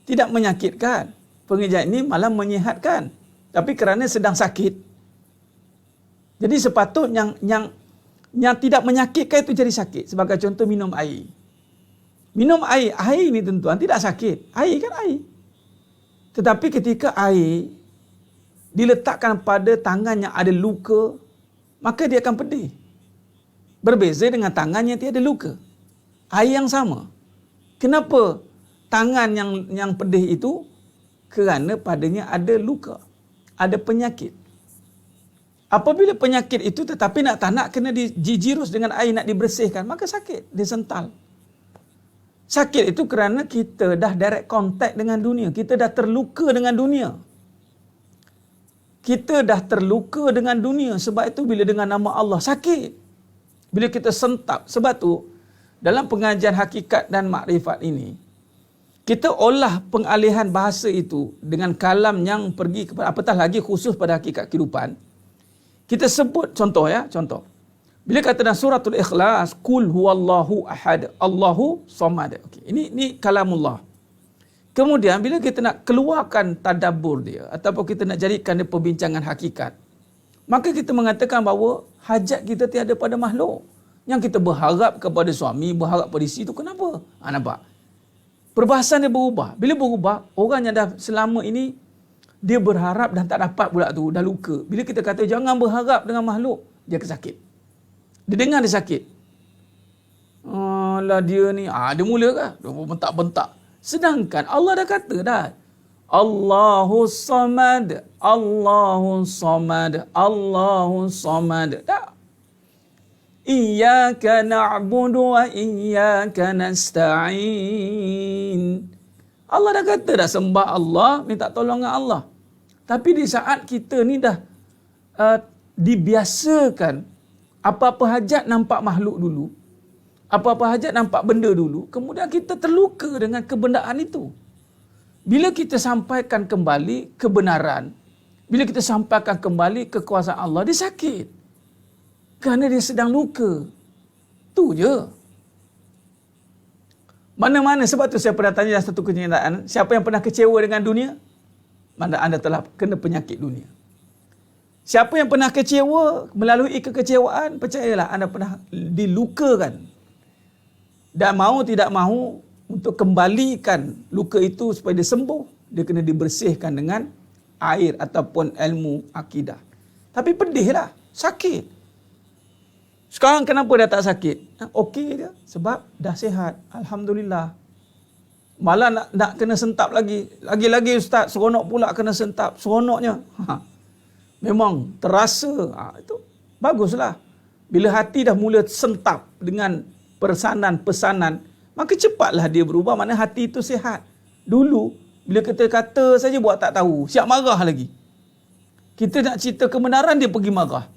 tidak menyakitkan. Pengajian ini malah menyihatkan. Tapi kerana sedang sakit, jadi sepatutnya yang tidak menyakitkan itu jadi sakit. Sebagai contoh, minum air. Minum air ni tuan-tuan tidak sakit. Air kan air. Tetapi ketika air diletakkan pada tangan yang ada luka, maka dia akan pedih. Berbeza dengan tangan yang tiada luka. Air yang sama. Kenapa tangan yang pedih itu? Kerana padanya ada luka, ada penyakit. Apabila penyakit itu tetapi tak nak kena dijirus dengan air, nak dibersihkan, maka sakit, disental. Sakit itu kerana kita dah direct contact dengan dunia. Kita dah terluka dengan dunia. Kita dah terluka dengan dunia. Sebab itu bila dengan nama Allah sakit. Bila kita sentap. Sebab tu dalam pengajian hakikat dan makrifat ini, kita olah pengalihan bahasa itu dengan kalam yang pergi kepada, apatah lagi khusus pada hakikat kehidupan. Kita sebut contoh. Bila kata dalam suratul Ikhlas, Qul huwallahu ahad, Allahu samad. Okey, ini kalamullah. Kemudian bila kita nak keluarkan tadabbur dia ataupun kita nak jadikan dia perbincangan hakikat, maka kita mengatakan bahawa hajat kita tiada pada makhluk. Yang kita berharap kepada suami, berharap pada isteri itu kenapa? Nampak? Perbahasan dia berubah. Bila berubah, orang yang dah selama ini dia berharap dan tak dapat pula tu, dah luka. Bila kita kata jangan berharap dengan makhluk, dia kesakit. Dia dengar dia sakit. Alah dia ni, dia mula kah? Dia bentak-bentak. Sedangkan Allah dah kata dah. Allahu samad, Allahu samad, Allahu samad. Tak. Iyyaka na'budu wa iyyaka nasta'in. Allah dah kata dah sembah Allah, minta tolong dengan Allah. Tapi di saat kita ni dah dibiasakan apa-apa hajat nampak makhluk dulu, apa-apa hajat nampak benda dulu, kemudian kita terluka dengan kebendaan itu. Bila kita sampaikan kembali kebenaran, bila kita sampaikan kembali kekuasaan Allah, dia sakit. Kerana dia sedang luka. Tu je. Mana-mana, sebab tu saya pernah tanya dalam satu kenyataan, siapa yang pernah kecewa dengan dunia? Mana anda telah kena penyakit dunia. Siapa yang pernah kecewa, melalui kekecewaan, percayalah anda pernah dilukakan. Dan mahu tidak mahu, untuk kembalikan luka itu supaya dia sembuh, dia kena dibersihkan dengan air ataupun ilmu akidah. Tapi pedihlah, sakit. Sekarang kenapa dah tak sakit? Okey dia, sebab dah sihat. Alhamdulillah. Malah nak kena sentap lagi. Lagi-lagi ustaz, seronok pula kena sentap. Seronoknya. Memang terasa. Itu baguslah. Bila hati dah mula sentap dengan pesanan-pesanan, maka cepatlah dia berubah. Mana hati itu sihat. Dulu, bila kita kata saja buat tak tahu, siap marah lagi. Kita nak cerita kebenaran, dia pergi marah.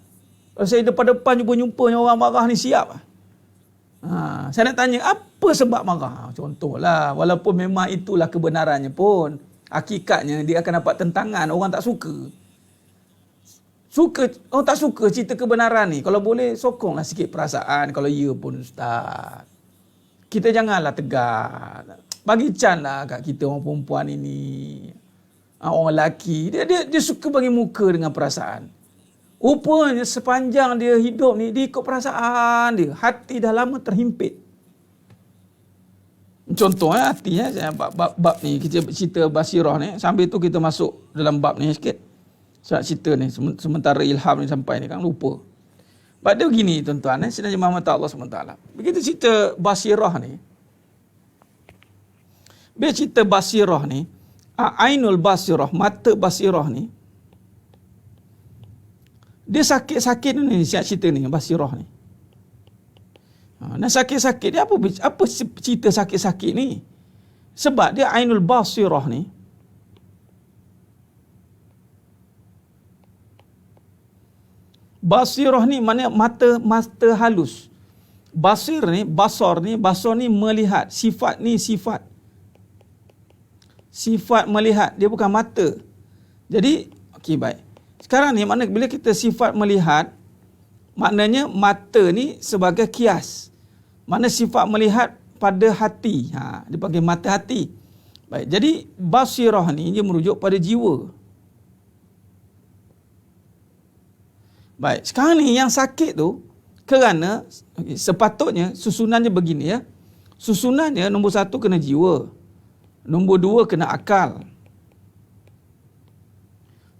Kalau saya depan-depan jumpa orang marah ni, siap. Saya nak tanya, apa sebab marah? Contohlah, walaupun memang itulah kebenarannya pun, hakikatnya dia akan dapat tentangan, orang tak suka. Orang tak suka cerita kebenaran ni. Kalau boleh, sokonglah sikit perasaan. Kalau ya pun ustaz. Kita janganlah tegar. Bagi can lah kat kita orang perempuan ini. Orang lelaki. Dia suka bagi muka dengan perasaan. Rupanya sepanjang dia hidup ni, dia ikut perasaan dia. Hati dah lama terhimpit. Contoh hati, bab ni, kita cerita basirah ni. Sambil tu kita masuk dalam bab ni sikit. Saat cerita ni, sementara ilham ni sampai ni kan lupa. Pada begini tuan-tuan, sebenarnya Muhammad Allah SWT. Begitu cerita basirah ni, Bila cerita basirah ni, ainul basirah, mata basirah ni, dia sakit-sakit ni siap cerita ni, basirah ni. Dan sakit-sakit dia apa cerita sakit-sakit ni? Sebab dia ainul basirah ni, basirah ni maknanya mata halus. Basar ni melihat. Sifat ni sifat melihat, dia bukan mata. Jadi okey, baik. Sekarang ni makna bila kita sifat melihat, maknanya mata ni sebagai kias. Mana sifat melihat pada hati. Dia panggil mata hati. Baik, jadi basirah ni dia merujuk pada jiwa. Baik, sekarang ni yang sakit tu kerana sepatutnya susunannya begini ya. Susunannya nombor 1 kena jiwa. Nombor 2 kena akal.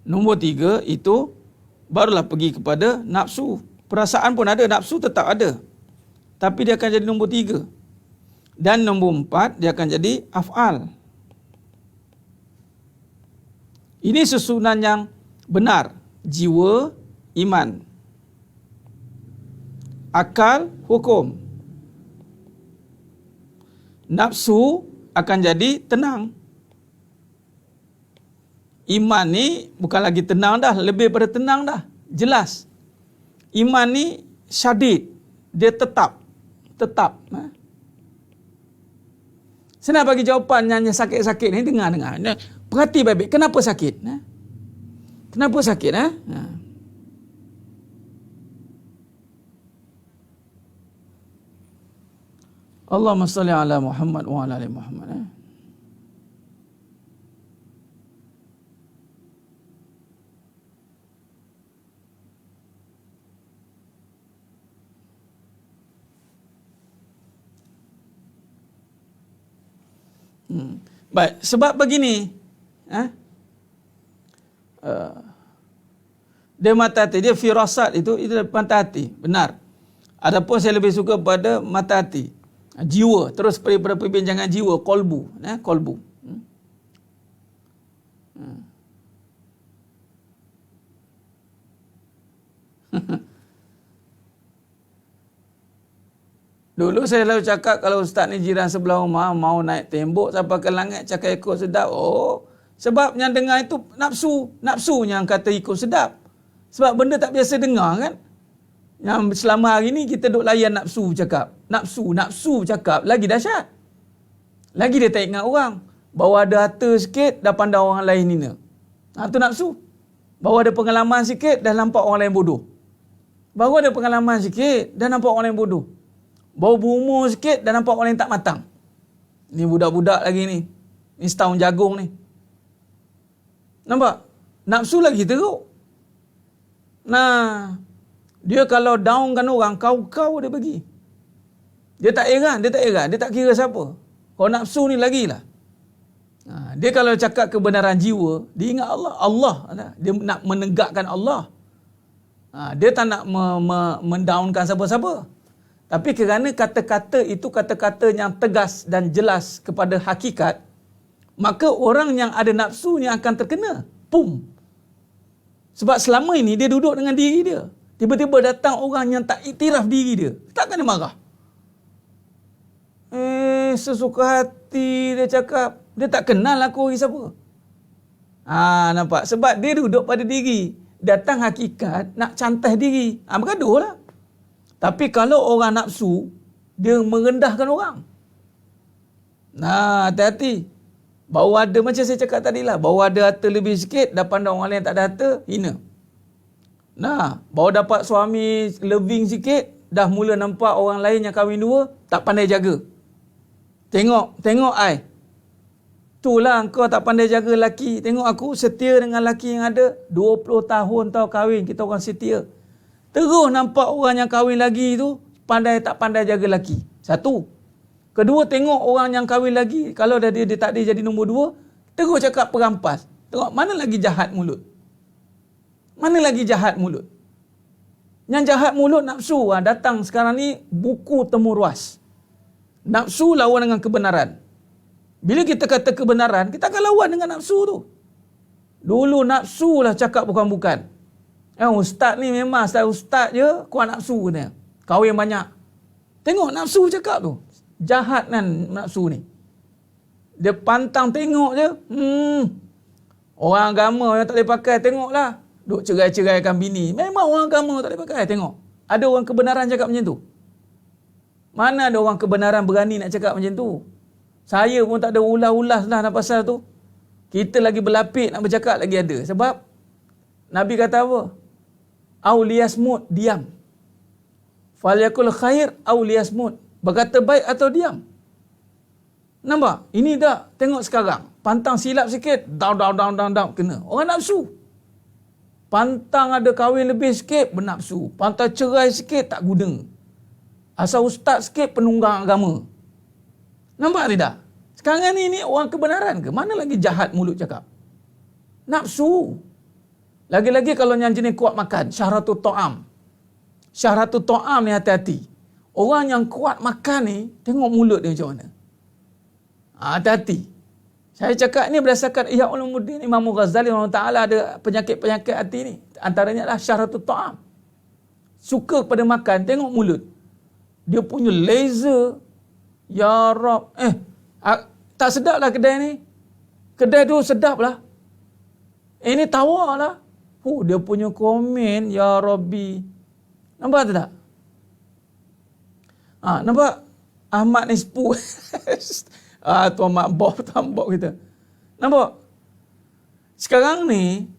Nombor 3 itu barulah pergi kepada nafsu. Perasaan pun ada, nafsu tetap ada. Tapi dia akan jadi nombor 3. Dan nombor 4 dia akan jadi af'al. Ini susunan yang benar. Jiwa, iman. Akal, hukum. Nafsu akan jadi tenang. Iman ni bukan lagi tenang dah, lebih pada tenang dah. Jelas. Iman ni syadid. Dia tetap. Saya nak bagi jawapan yang sakit-sakit ni, dengar. Perhati baik-baik. Kenapa sakit? Kenapa sakit? Allahumma salli ala Muhammad wa ala ali Muhammad. Baik, sebab begini. Dia mata hati, dia firasat itu mata hati, benar. Adapun saya lebih suka pada mata hati. Jiwa, terus pada perbincangan jiwa, kolbu. Kolbu. Dulu saya selalu cakap kalau ustaz ni jiran sebelah rumah mau naik tembok sampai ke langit cakap ikut sedap. Sebab yang dengar itu nafsu yang kata ikut sedap. Sebab benda tak biasa dengar kan. Yang selama hari ni kita duk layan nafsu cakap. Nafsu cakap lagi dahsyat. Lagi dia tak ingat orang. Bawa ada harta sikit dah pandang orang lain hina. Itu nafsu. Bawa ada pengalaman sikit dah nampak orang lain bodoh. Baru ada pengalaman sikit dah nampak orang lain bodoh. Baru berumur sikit dah nampak orang lain tak matang. Ni budak-budak lagi ni. Ni setahun jagung ni. Nampak? Nafsu lagi teruk. Nah, dia kalau downkan orang, kau dia bagi. Dia tak heran, dia tak kira siapa. Kalau nafsu ni lagilah. Dia kalau cakap kebenaran jiwa, dia ingat Allah. Dia nak menegakkan Allah. Dia tak nak mendownkan siapa-siapa. Tapi kerana kata-kata itu kata-kata yang tegas dan jelas kepada hakikat, maka orang yang ada nafsunya akan terkena. Pum. Sebab selama ini dia duduk dengan diri dia. Tiba-tiba datang orang yang tak iktiraf diri dia. Takkan dia marah? Sesuka hati dia cakap. Dia tak kenal aku orang siapa. Nampak? Sebab dia duduk pada diri. Datang hakikat, nak cantas diri. Bergaduh lah. Tapi kalau orang nafsu, dia merendahkan orang. Hati-hati. Baru ada, macam saya cakap tadi lah, baru ada harta lebih sikit, dah pandang orang lain tak ada harta, hina. Baru dapat suami loving sikit, dah mula nampak orang lain yang kahwin dua, tak pandai jaga. Tengok ai. Itulah kau tak pandai jaga lelaki. Tengok aku setia dengan lelaki yang ada 20 tahun tau kahwin, kita orang setia. Terus nampak orang yang kahwin lagi tu tak pandai jaga lelaki. Satu. Kedua, tengok orang yang kahwin lagi, kalau dia tak ada jadi nombor 2, terus cakap perampas. Tengok mana lagi jahat mulut. Mana lagi jahat mulut. Yang jahat mulut nafsu. Datang sekarang ni buku temu ruas. Nafsu lawan dengan kebenaran. Bila kita kata kebenaran, kita akan lawan dengan nafsu tu. Dulu nafsu lah cakap bukan-bukan. Ustaz ni memang ustaz je, kuat nafsu ni. Kahwin banyak. Tengok nafsu cakap tu. Jahat kan nafsu ni. Dia pantang tengok je. Orang agama yang tak boleh pakai, tengoklah. Duk cerai-ceraikan bini. Memang orang agama tak boleh pakai, tengok. Ada orang kebenaran cakap macam tu? Mana ada orang kebenaran berani nak cakap macam tu? Saya pun tak ada ulas-ulas lah nak pasal tu. Kita lagi berlapik nak bercakap lagi ada. Sebab Nabi kata apa? Au liyasmut, diam. Falyakul khair au liyasmut. Berkata baik atau diam. Nampak? Ini tak? Tengok sekarang. Pantang silap sikit, down, kena. Orang nafsu. Pantang ada kahwin lebih sikit, bernafsu. Pantang cerai sikit, tak guna. Asal ustaz sikit, penunggang agama. Nampak tidak? Sekarang ni orang kebenaran ke? Mana lagi jahat mulut cakap? Nafsu. Lagi-lagi kalau yang jenis kuat makan, syahratul ta'am. Syahratul ta'am ni hati-hati. Orang yang kuat makan ni, tengok mulut dia macam mana. Hati-hati. Saya cakap ni berdasarkan Ihya Ulumuddin Imam Ghazali Ta'ala ada penyakit-penyakit hati ni. Antaranya adalah syahratul ta'am. Suka pada makan, tengok mulut. Dia punya laser. Ya Rab. Tak sedap lah kedai ni. Kedai tu sedap lah. Ini tawar lah. Dia punya komen, Ya Rabbi. Nampak tak? Nampak? Ahmad ni sepuh. Tuan Mak Bob kita. Nampak? Sekarang ni,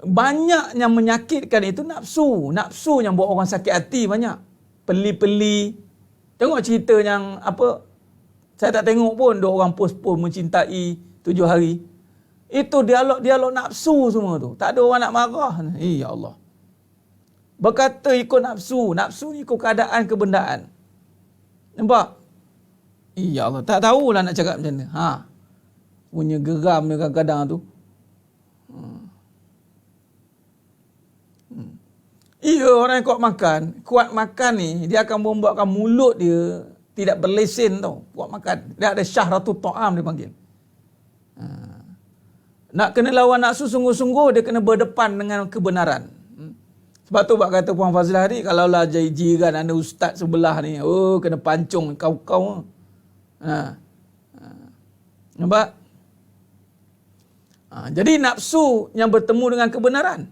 banyak yang menyakitkan itu nafsu. Nafsu yang buat orang sakit hati banyak. Peli-peli. Tengok cerita yang apa? Saya tak tengok pun dia orang post mencintai 7 hari. Itu dialog nafsu semua tu. Tak ada orang nak marah. Ya Allah. Berkata ikut nafsu. Nafsu ni ikut keadaan kebendaan. Nampak? Ya Allah. Tak tahulah nak cakap macam mana. Punya geram dia kadang-kadang tu. Iya, orang yang kuat makan ni, dia akan membuatkan mulut dia tidak berlesen tau. Kuat makan. Dia ada syahratul ta'am dia panggil. Nak kena lawan nafsu sungguh-sungguh, dia kena berdepan dengan kebenaran. Sebab tu buat kata Puan Fazlah ni, kalaulah jiran anda ustaz sebelah ni, kena pancung kau-kau. Nampak? Jadi nafsu yang bertemu dengan kebenaran.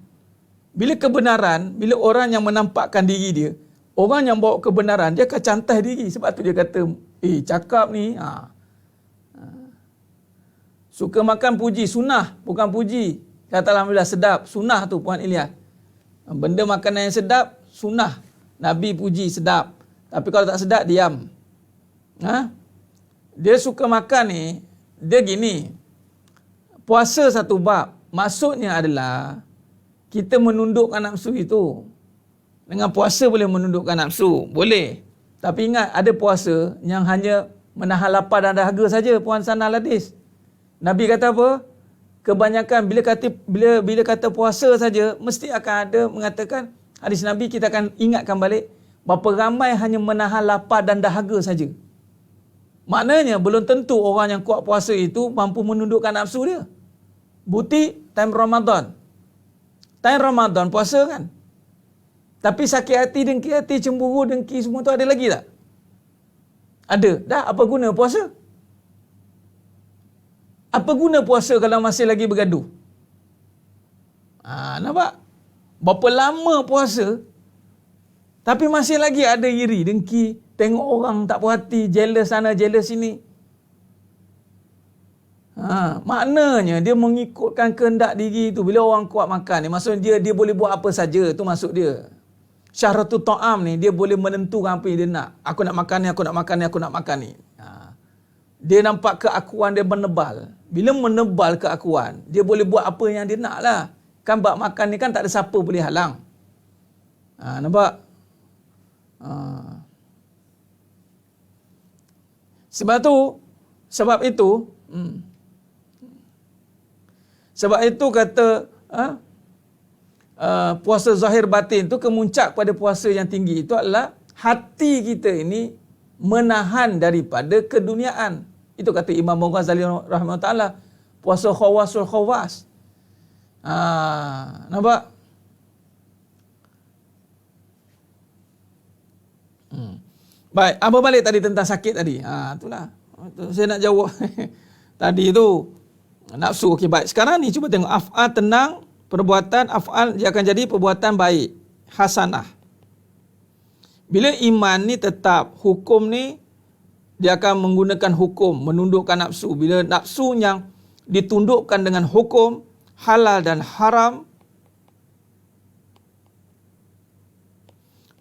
Bila orang yang menampakkan diri dia, orang yang bawa kebenaran, dia akan cantai diri. Sebab tu dia kata, cakap ni, suka makan puji, sunnah, bukan puji. Kata Alhamdulillah sedap, sunnah tu Puan Ilyas. Benda makanan yang sedap, sunnah. Nabi puji sedap. Tapi kalau tak sedap, diam. Dia suka makan ni, dia gini. Puasa satu bab. Maksudnya adalah, kita menundukkan nafsu itu. Dengan puasa boleh menundukkan nafsu. Boleh. Tapi ingat, ada puasa yang hanya menahan lapar dan dahaga saja, Puan Sanal Hadis. Nabi kata apa? Kebanyakan bila kata puasa saja, mesti akan ada mengatakan, hadis Nabi kita akan ingatkan balik, berapa ramai hanya menahan lapar dan dahaga saja. Maknanya, belum tentu orang yang kuat puasa itu mampu menundukkan nafsu dia. Bukti, time Ramadan. Time Ramadan puasa kan? Tapi sakit hati, dengki hati, cemburu, dengki semua tu ada lagi tak? Ada. Dah, apa guna puasa? Apa guna puasa kalau masih lagi bergaduh? Nampak? Berapa lama puasa, tapi masih lagi ada iri, dengki, tengok orang tak puas hati, jealous sana, jealous sini. Maknanya dia mengikutkan kehendak diri tu. Bila orang kuat makan ni, maksudnya dia boleh buat apa saja, tu maksud dia. Syahratul ta'am ni, dia boleh menentukan apa yang dia nak. Aku nak makan ni, aku nak makan ni, aku nak makan ni. Dia nampak keakuan dia menebal. Bila menebal keakuan, dia boleh buat apa yang dia nak lah. Kan bab makan ni kan tak ada siapa boleh halang. Nampak? Sebab itu kata puasa zahir batin tu kemuncak pada puasa yang tinggi itu adalah hati kita ini menahan daripada keduniaan. Itu kata Imam Ghazali rahimahullah ta'ala. Puasa khawasul khawas. Nampak? Baik, apa balik tadi tentang sakit tadi? Itulah. Saya nak jawab. Tadi tu nafsu. Okey, baik. Sekarang ni cuba tengok af'al tenang, perbuatan af'al dia akan jadi perbuatan baik, hasanah. Bila iman ni tetap, hukum ni dia akan menggunakan hukum, menundukkan nafsu. Bila nafsu yang ditundukkan dengan hukum halal dan haram,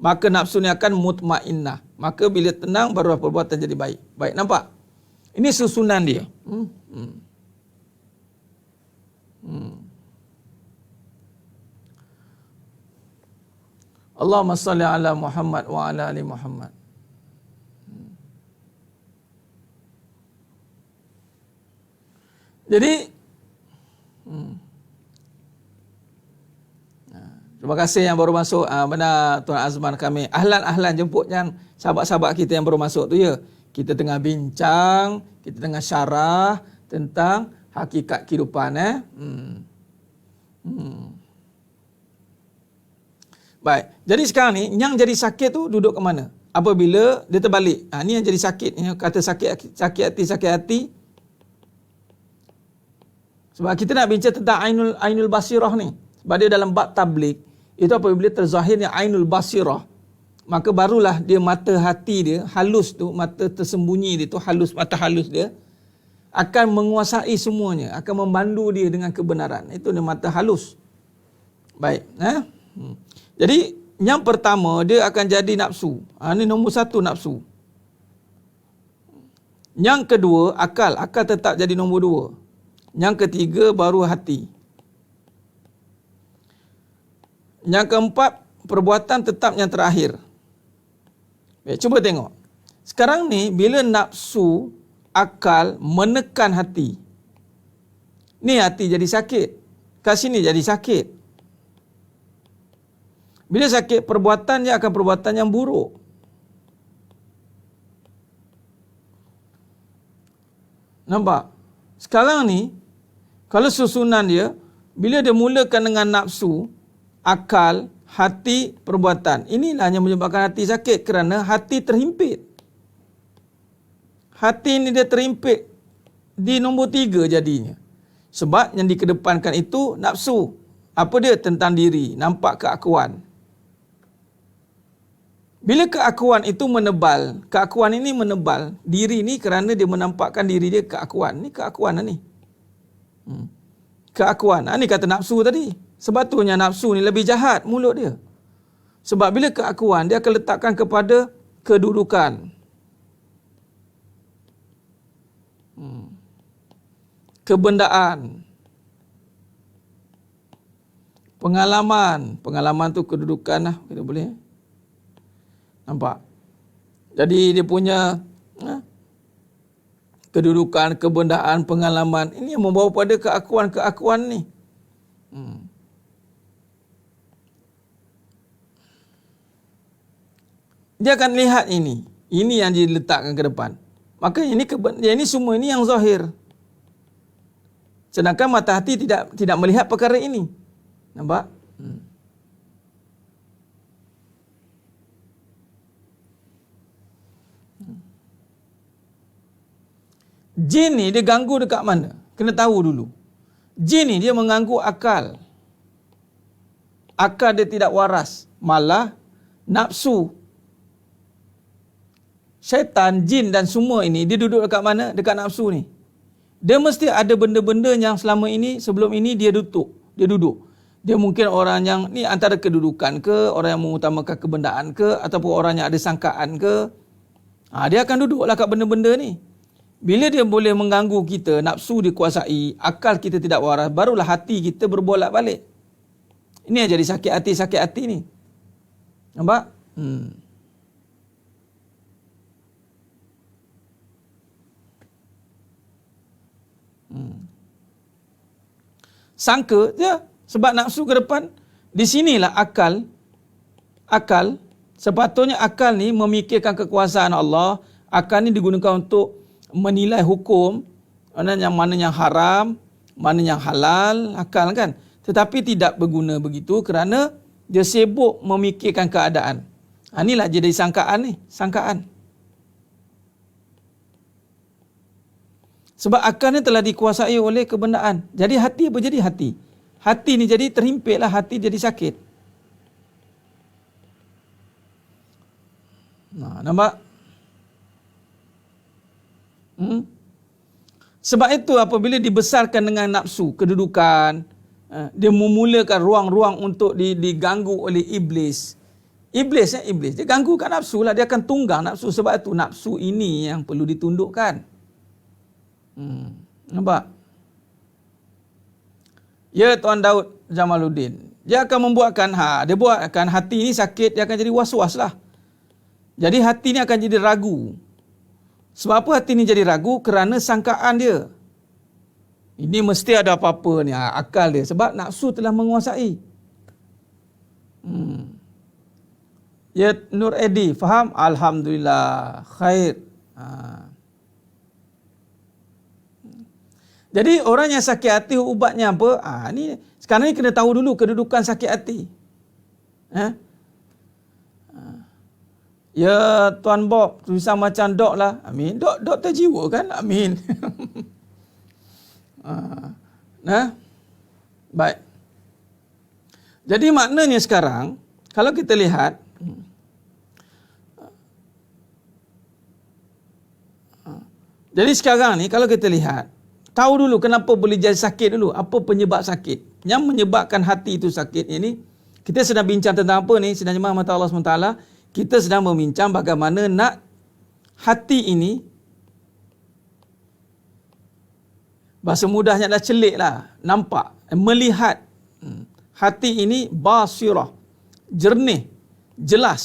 maka nafsu ni akan mutmainnah. Maka bila tenang barulah perbuatan jadi baik. Baik, nampak? Ini susunan dia. Allahumma salli ala Muhammad wa ala ali Muhammad. Jadi terima kasih yang baru masuk. Benar Tuan Azman kami. Ahlan jemput yang sahabat-sahabat kita yang baru masuk tu ya. Kita tengah bincang, kita tengah syarah tentang hakikat kehidupan. Baik. Jadi sekarang ni yang jadi sakit tu duduk ke mana? Apabila dia terbalik. Ni yang jadi sakit. Yang kata sakit hati. Sebab kita nak bincang tentang ainul basirah ni. Sebab dia dalam bab tabligh, itu apabila terzahirnya ainul basirah, maka barulah dia mata hati dia, halus tu, mata tersembunyi dia tu, mata halus dia, akan menguasai semuanya, akan memandu dia dengan kebenaran. Itu dia mata halus. Baik. Jadi, yang pertama, dia akan jadi nafsu. Ini nombor satu, nafsu. Yang kedua, akal. Akal tetap jadi nombor dua. Yang ketiga baru hati. Yang keempat, perbuatan tetap yang terakhir. Baik, cuba tengok. Sekarang ni bila nafsu, akal menekan hati. Ni hati jadi sakit. Kat sini jadi sakit. Bila sakit, perbuatannya akan perbuatan yang buruk. Nampak? Sekarang ni kalau susunan dia, bila dia mulakan dengan nafsu, akal, hati, perbuatan. Inilah yang menyebabkan hati sakit kerana hati terhimpit. Hati ini dia terhimpit di nombor 3 jadinya. Sebab yang dikedepankan itu nafsu. Apa dia? Tentang diri. Nampak keakuan. Bila keakuan itu menebal, keakuan ini menebal diri ni kerana dia menampakkan diri dia keakuan. Ni keakuan ni. Keakuan. Ini kata nafsu tadi. Sebetulnya nafsu ni lebih jahat mulut dia. Sebab bila keakuan, dia akan letakkan kepada kedudukan. Kebendaan. Pengalaman. Pengalaman tu kedudukan lah. Kita boleh. Nampak? Jadi dia punya kedudukan, kebendaan, pengalaman. Ini yang membawa pada keakuan-keakuan ni. Dia akan lihat ini. Ini yang diletakkan ke depan. Maka ini semua ini yang zahir. Sedangkan mata hati tidak melihat perkara ini. Nampak? Jin ni dia ganggu dekat mana? Kena tahu dulu. Jin ni dia mengganggu akal. Akal dia tidak waras. Malah nafsu. Syaitan, jin dan semua ini dia duduk dekat mana? Dekat nafsu ni. Dia mesti ada benda-benda yang selama ini, sebelum ini dia duduk. Dia mungkin orang yang ni antara kedudukan ke, orang yang mengutamakan kebendaan ke, ataupun orang yang ada sangkaan ke. Dia akan duduklah kat benda-benda ni. Bila dia boleh mengganggu kita, nafsu dikuasai, akal kita tidak waras, barulah hati kita berbolak balik. Ini yang jadi sakit hati ni. Nampak? Sangka je, sebab nafsu ke depan, di sinilah akal, sepatutnya akal ni memikirkan kekuasaan Allah, akal ni digunakan untuk menilai hukum, mana yang haram, mana yang halal, akal kan. Tetapi tidak berguna begitu kerana dia sibuk memikirkan keadaan. Inilah jadi sangkaan ni, sangkaan. Sebab akal ni telah dikuasai oleh kebendaan. Jadi hati apa jadi hati? Hati ni jadi terhimpitlah, hati jadi sakit. Nampak? Sebab itu apabila dibesarkan dengan nafsu, kedudukan, dia memulakan ruang-ruang untuk diganggu oleh iblis. Iblis. Dia ganggu kat nafsu lah. Dia akan tunggang nafsu. Sebab itu nafsu ini yang perlu ditundukkan. Nampak? Ya Tuan Daud Jamaluddin. Dia akan membuatkan, dia buatkan hati ini sakit, dia akan jadi was-was lah. Jadi hati ini akan jadi ragu. Sebab apa hati ini jadi ragu? Kerana sangkaan dia. Ini mesti ada apa-apa ni, akal dia. Sebab nafsu telah menguasai. Ya Nur Edi, faham? Alhamdulillah, khair. Jadi orang yang sakit hati ubatnya apa? Ni sekarang ni kena tahu dulu kedudukan sakit hati. Ya Tuan Bob, tulisan macam dok lah. Amin. Doktor jiwa kan? Amin. Baik. Jadi maknanya sekarang, kalau kita lihat, jadi sekarang ni kalau kita lihat, tahu dulu kenapa boleh jadi sakit dulu. Apa penyebab sakit? Yang menyebabkan hati itu sakit ini, kita sedang bincang tentang apa ni? Sedang jemaah mata Allah SWT. Kita sedang membincang bagaimana nak hati ini, bahasa mudahnya adalah celik lah, nampak, melihat. Hati ini basirah, jernih, jelas.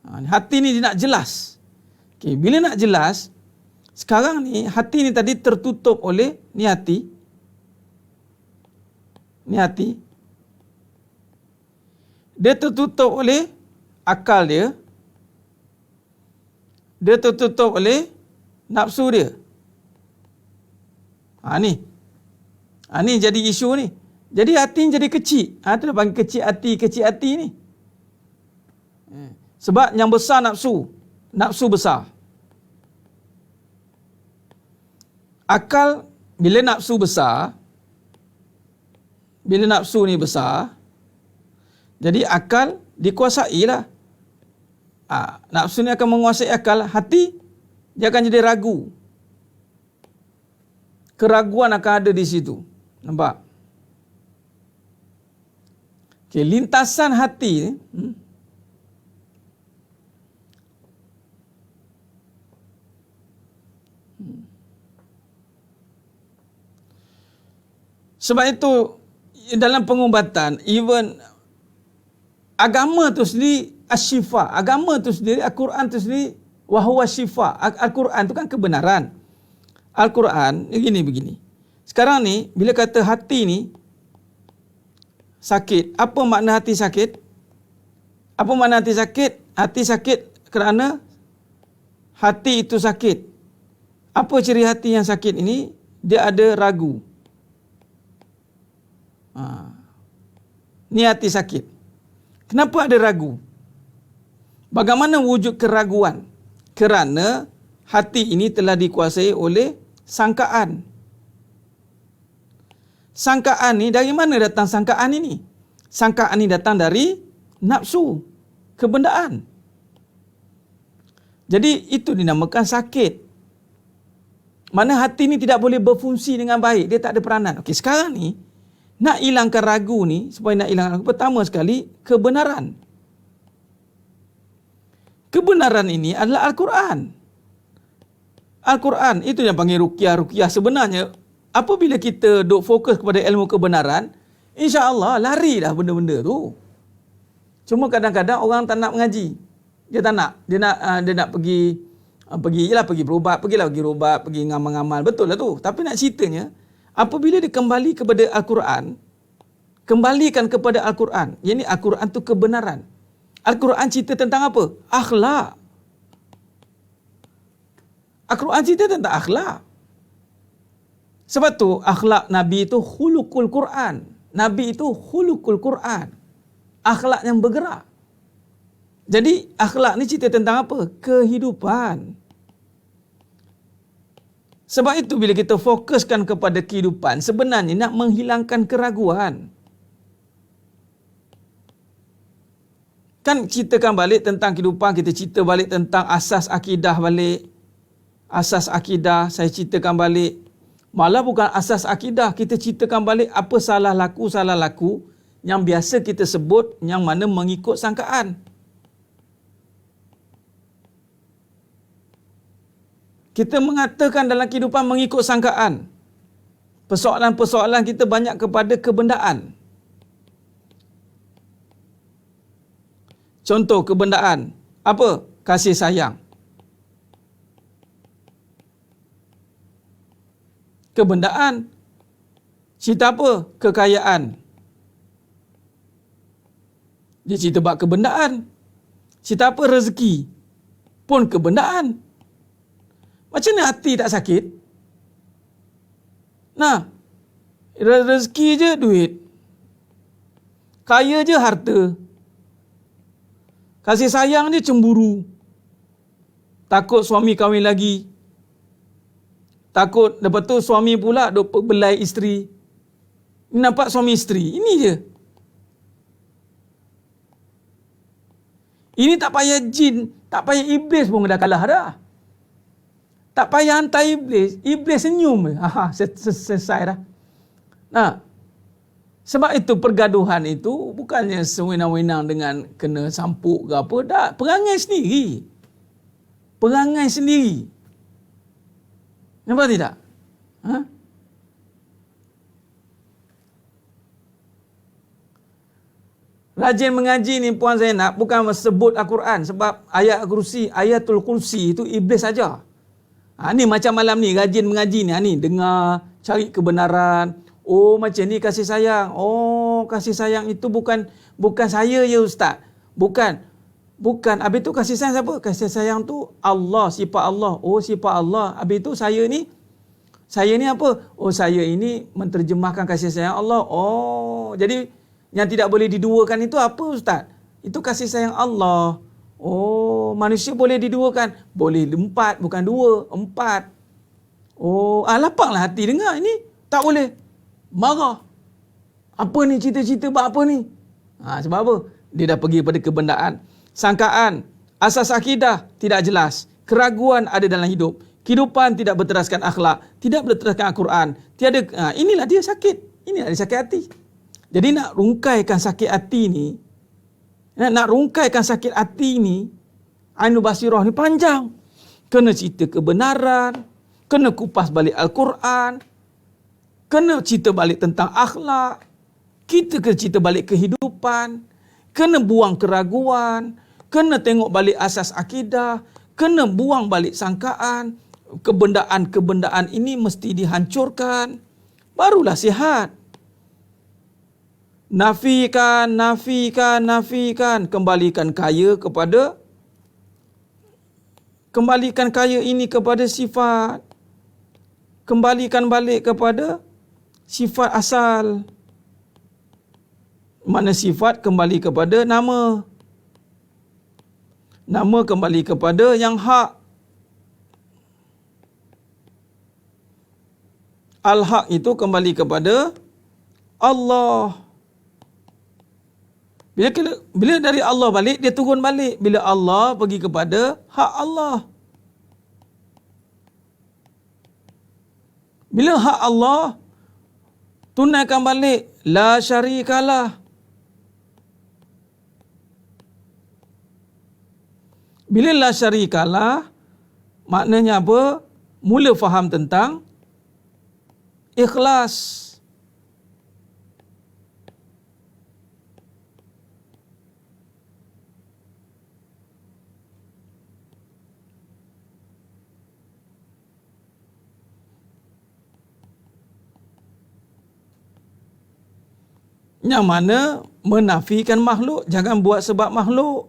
Hati ini nak jelas. Okay, bila nak jelas, sekarang ni hati ni tadi tertutup oleh ni hati. Dia tertutup oleh akal dia. Dia tertutup oleh nafsu dia. Ni jadi isu ni. Jadi hati ni jadi kecil. Itulah panggil kecil hati ni. Sebab yang besar nafsu. Nafsu besar. Akal, bila nafsu besar, bila nafsu ni besar, jadi akal dikuasai lah. Nafsu ni akan menguasai akal. Hati, dia akan jadi ragu. Keraguan akan ada di situ. Nampak? Okay, lintasan hati ni, sebab itu dalam pengubatan, even agama tu sendiri asyifa, agama tu sendiri, Al-Quran tu sendiri wahuwa syifa. Al-Quran tu kan kebenaran. Al-Quran begini. Sekarang ni bila kata hati ni sakit, apa makna hati sakit? Apa makna hati sakit? Hati sakit kerana hati itu sakit. Apa ciri hati yang sakit ini? Dia ada ragu. Ni hati sakit. Kenapa ada ragu? Bagaimana wujud keraguan? Kerana hati ini telah dikuasai oleh sangkaan. Sangkaan ni, dari mana datang sangkaan ini? Sangkaan ini datang dari nafsu, kebendaan. Jadi itu dinamakan sakit. Mana hati ni tidak boleh berfungsi dengan baik, dia tak ada peranan. Okey, sekarang ni nak hilangkan ragu ni, supaya nak hilangkan ragu, pertama sekali kebenaran. Kebenaran ini adalah Al-Quran. Al-Quran itu yang panggil ruqyah. Sebenarnya apabila kita duk fokus kepada ilmu kebenaran, insya-Allah lari dah benda-benda tu. Cuma kadang-kadang orang tak nak mengaji. Dia tak nak. Dia nak pergi berubat, pergi berubat, pergi ngamal-ngamal. Betul lah tu. Tapi nak ceritanya, apabila dia kembali kepada Al-Quran, kembalikan kepada Al-Quran. Yang ni Al-Quran tu kebenaran. Al-Quran cerita tentang apa? Akhlak. Al-Quran cerita tentang akhlak. Sebab tu akhlak Nabi itu khuluqul Quran. Nabi itu khuluqul Quran. Akhlak yang bergerak. Jadi akhlak ni cerita tentang apa? Kehidupan. Sebab itu bila kita fokuskan kepada kehidupan, sebenarnya nak menghilangkan keraguan. Kan ceritakan balik tentang kehidupan, kita cerita balik tentang asas akidah balik. Asas akidah saya ceritakan balik. Malah bukan asas akidah, kita ceritakan balik apa salah laku yang biasa kita sebut yang mana mengikut sangkaan. Kita mengatakan dalam kehidupan mengikut sangkaan. Persoalan-persoalan kita banyak kepada kebendaan. Contoh kebendaan. Apa? Kasih sayang. Kebendaan. Cerita apa? Kekayaan. Dia cerita bab kebendaan. Cerita apa? Rezeki. Pun kebendaan. Macam mana hati tak sakit? Nah, rezeki je duit. Kaya je harta. Kasih sayang je cemburu. Takut suami kahwin lagi. Takut lepas tu suami pula duk belai isteri. Nampak suami isteri. Ini je. Ini tak payah jin, tak payah iblis pun dah kalah dah. Tak payah hantar iblis. Iblis senyum. Selesai dah. Nah, sebab itu pergaduhan itu bukannya sewenang-wenang dengan kena sampuk ke apa. Dah, perangai sendiri. Perangai sendiri. Nampak tidak? Rajin mengaji ni Puan Zainab bukan sebut Al-Quran. Sebab ayat kursi, ayatul kursi itu iblis saja. Ni macam malam ni rajin mengaji ni. Ni dengar, cari kebenaran. Oh macam ni kasih sayang. Oh kasih sayang itu bukan saya ya Ustaz. Bukan. Habis tu kasih sayang siapa? Kasih sayang tu Allah, sifat Allah. Oh sifat Allah. Habis tu saya ni apa? Oh saya ini menterjemahkan kasih sayang Allah. Oh jadi yang tidak boleh diduakan itu apa Ustaz? Itu kasih sayang Allah. Oh, manusia boleh diduakan. Boleh 4, bukan 2, 4. Oh, lapanglah hati dengar ini. Tak boleh. Marah. Apa ni cerita-cerita buat apa ni? Sebab apa? Dia dah pergi pada kebendaan. Sangkaan, asas akidah tidak jelas. Keraguan ada dalam hidup. Kehidupan tidak berteraskan akhlak, tidak berteraskan Al-Quran. Inilah dia sakit. Inilah dia sakit hati. Jadi nak rungkaikan sakit hati ni, nak rungkaikan sakit hati ni, Ainul Basirah ni panjang. Kena cerita kebenaran, kena kupas balik Al-Quran, kena cerita balik tentang akhlak, kita kena cerita balik kehidupan, kena buang keraguan, kena tengok balik asas akidah, kena buang balik sangkaan, kebendaan-kebendaan ini mesti dihancurkan, barulah sihat. Nafikan, kembalikan kaya ini kepada sifat. Kembalikan balik kepada sifat asal. Mana sifat kembali kepada nama. Nama kembali kepada yang hak. Al-haq itu kembali kepada Allah. Bila dari Allah balik, dia turun balik. Bila Allah pergi kepada hak Allah. Bila hak Allah, tunaikan balik. La syarikalah. Bila la syarikalah, maknanya apa? Mula faham tentang ikhlas. Yang mana menafikan makhluk, jangan buat sebab makhluk.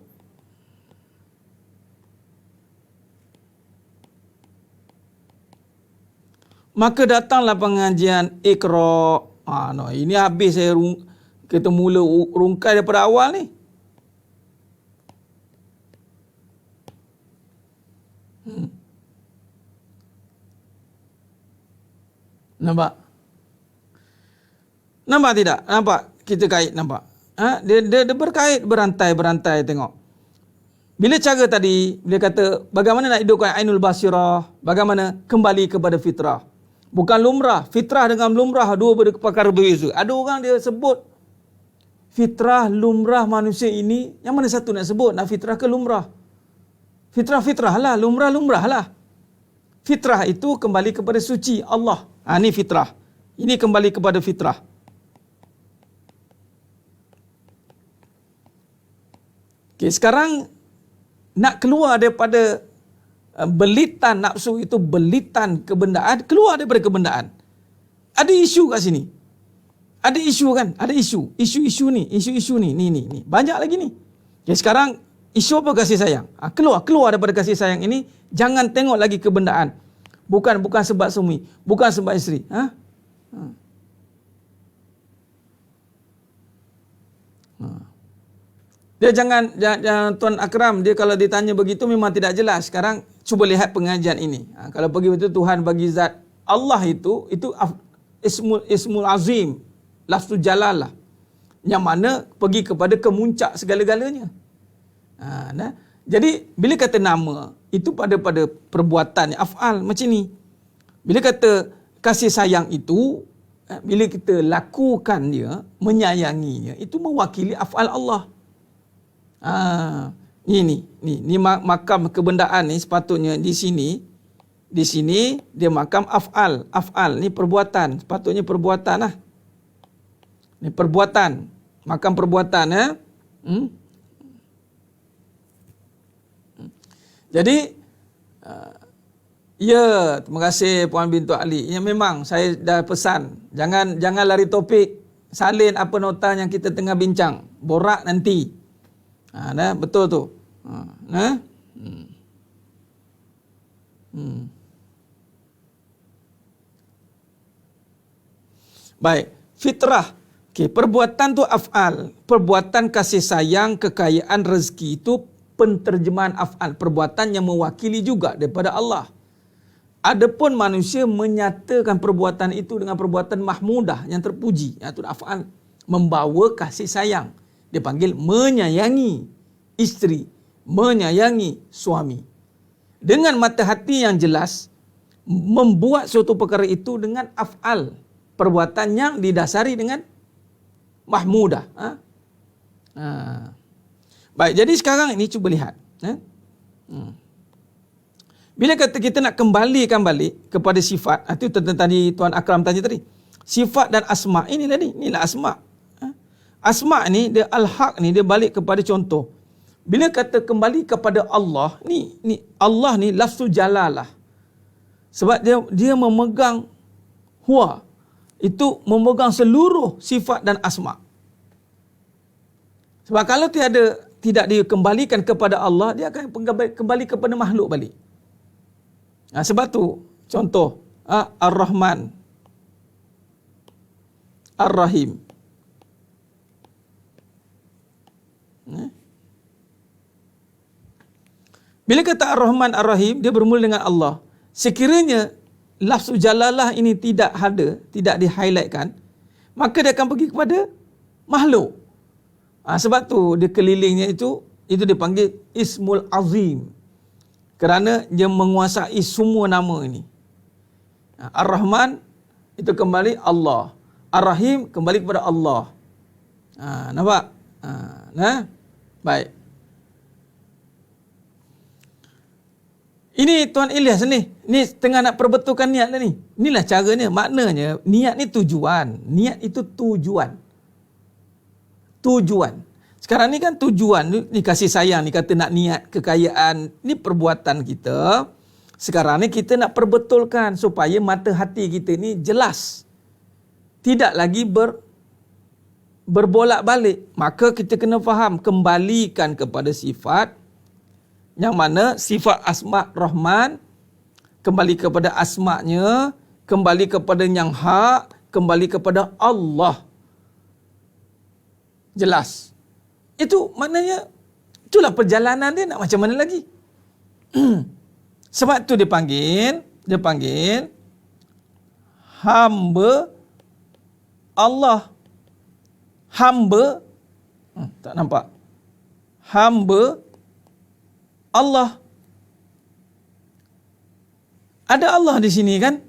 Maka datanglah pengajian Iqra. No, ini habis saya kita mula rungkai daripada awal ni. Nampak? Nampak tidak? Nampak? Kita kait nampak? Dia berkait berantai tengok. Bila cara tadi, dia kata bagaimana nak hidupkan ainul basirah, bagaimana kembali kepada fitrah. Bukan lumrah. Fitrah dengan lumrah dua perkara berbeza. Ada orang dia sebut fitrah, lumrah manusia ini, yang mana satu nak sebut? Nak fitrah ke lumrah? Fitrah lah, lumrah lah. Fitrah itu kembali kepada suci Allah. Ini fitrah. Ini kembali kepada fitrah. Okay, sekarang nak keluar daripada belitan nafsu itu, belitan kebendaan, keluar daripada kebendaan. Ada isu kat sini. Ada isu kan? Ada isu. Isu-isu ni. Ni. Banyak lagi ni. Okay, sekarang isu apa? Kasih sayang. Keluar daripada kasih sayang ini. Jangan tengok lagi kebendaan. Bukan sebab suami. Bukan sebab isteri. Dia jangan Tuan Akram, dia kalau ditanya begitu memang tidak jelas. Sekarang cuba lihat pengajian ini. Kalau pergi betul Tuhan bagi zat Allah itu ismul azim, lafzul jalalah. Yang mana pergi kepada kemuncak segala-galanya. Jadi bila kata nama itu pada perbuatan af'al macam ni. Bila kata kasih sayang itu, bila kita lakukan dia, menyayanginya, itu mewakili af'al Allah. Ni makam kebendaan ni sepatutnya di sini dia makam af'al ni perbuatan, sepatutnya perbuatan lah. Ni perbuatan, makam perbuatan Jadi ya, terima kasih Puan Bintu Ali. Ya, memang saya dah pesan, jangan lari topik, salin apa nota yang kita tengah bincang, borak nanti. Betul tu. Baik, fitrah. Okay, perbuatan tu af'al. Perbuatan kasih sayang, kekayaan, rezeki itu penterjemahan af'al. Perbuatan yang mewakili juga daripada Allah. Adapun manusia menyatakan perbuatan itu dengan perbuatan mahmudah, yang terpuji. Itu af'al. Membawa kasih sayang. Dia panggil menyayangi isteri, menyayangi suami. Dengan mata hati yang jelas, membuat suatu perkara itu dengan af'al. Perbuatan yang didasari dengan mahmudah. Baik, jadi sekarang ini cuba lihat. Bila kata kita nak kembalikan balik kepada sifat, itu tadi Tuan Akram tanya tadi. Sifat dan asma' inilah asma'. Asma' ni, dia al-haq ni, dia balik kepada contoh. Bila kata kembali kepada Allah, ni Allah ni lafzul jalalah. Sebab dia memegang huwa. Itu memegang seluruh sifat dan asma'. Sebab kalau tidak dikembalikan kepada Allah, dia akan kembali kepada makhluk balik. Sebab tu, contoh, Ar-Rahman, Ar-Rahim. Bila kata Ar-Rahman Ar-Rahim, dia bermula dengan Allah. Sekiranya lafzul jalalah ini tidak ada, tidak di-highlightkan, maka dia akan pergi kepada makhluk. Sebab tu dia kelilingnya itu dipanggil Ismul Azim. Kerana dia menguasai semua nama ini. Ar-Rahman itu kembali Allah. Ar-Rahim kembali kepada Allah. Nampak? Baik. Ini Tuan Ilyas ni tengah nak perbetulkan niat dah ni. Inilah caranya, maknanya niat ni tujuan. Niat itu tujuan. Sekarang ni kan tujuan ni kasih sayang, ni kata nak niat kekayaan, ni perbuatan kita. Sekarang ni kita nak perbetulkan supaya mata hati kita ni jelas. Tidak lagi berbolak-balik. Maka kita kena faham, kembalikan kepada sifat yang mana sifat asma' Rahman, kembali kepada asma'nya, kembali kepada yang hak, kembali kepada Allah. Jelas. Itu maknanya, itulah perjalanan dia, nak macam mana lagi. Sebab tu dia panggil hamba Allah. Hamba, tak nampak. Hamba Allah. Ada Allah di sini kan?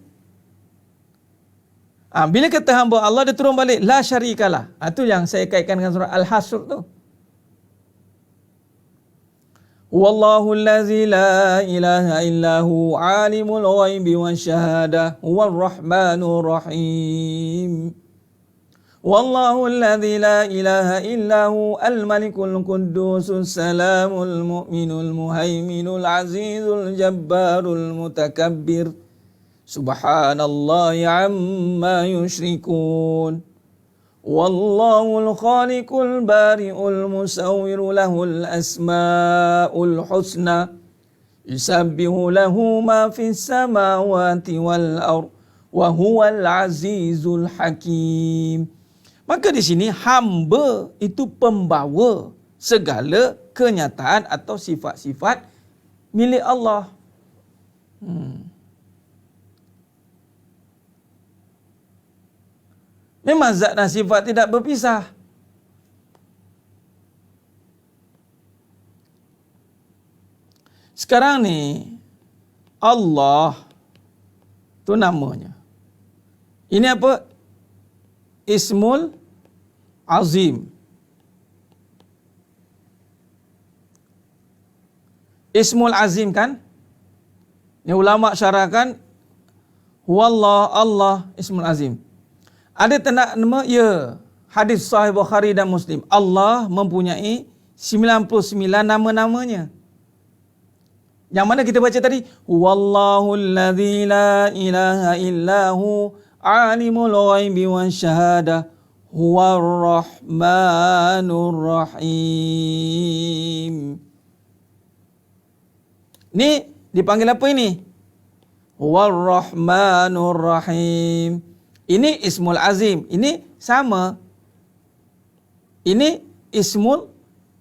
Bila kata hamba Allah, dia turun balik la syarikalah. Itu yang saya kaitkan dengan surah Al-Hasr tu. Wallahu allazi la ilaha illahu alimul ghaibi wasyahadah huwar rahmanur rahim. Wallahu allazi la ilaha illahu al-malikul quddusus salamul mu'minul muhaiminul azizul jabbarul mutakabbir. Subhanallahi amma yushrikun. Wallahul khaliqul bari'ul musawwiru lahul asma'ul husna. Yusabbihu lahu ma fis samawati wal ardh wa huwal azizul hakim. Maka di sini hamba itu pembawa segala kenyataan atau sifat-sifat milik Allah. Memang zat dan sifat tidak berpisah. Sekarang ni Allah tu namanya. Ini apa? Ismul Azim. Ismul Azim kan? Ni ulama syarahkan Wallah Allah Ismul Azim. Ada tanda nama, ya. Hadis sahih Bukhari dan Muslim. Allah mempunyai 99 nama-namanya. Yang mana kita baca tadi? Wallahul ladzi la ilaha illahu alimul ghaibi wasyahadah huwar rahmanur rahim. Ni dipanggil apa ini? Huwar rahmanur rahim. Ini Ismul Azim. Ini sama. Ini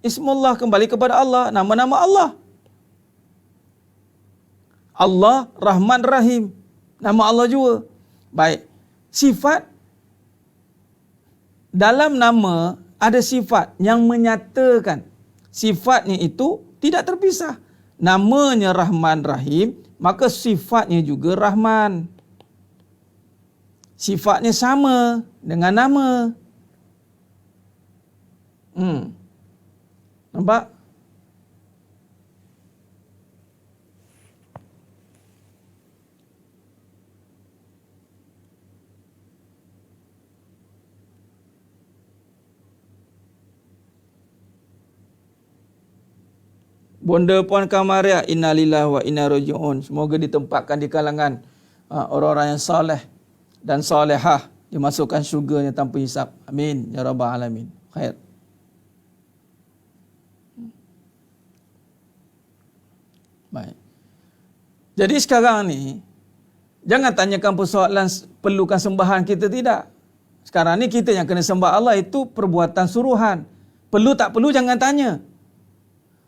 Ismullah, kembali kepada Allah. Nama-nama Allah. Allah Rahman Rahim. Nama Allah juga. Baik. Sifat. Dalam nama ada sifat yang menyatakan sifatnya itu tidak terpisah. Namanya Rahman Rahim, maka sifatnya juga Rahman. Sifatnya sama dengan nama. Nampak? Bonda Puan Kamaria, innalillahi wa inna raji'un. Semoga ditempatkan di kalangan orang-orang yang soleh dan solehah, dimasukkan syurganya tanpa hisap. Amin ya rabbal alamin. Khair. Baik. Jadi sekarang ni jangan tanyakan persoalan perlukan sembahan kita, tidak. Sekarang ni kita yang kena sembah Allah, itu perbuatan suruhan. Perlu tak perlu jangan tanya.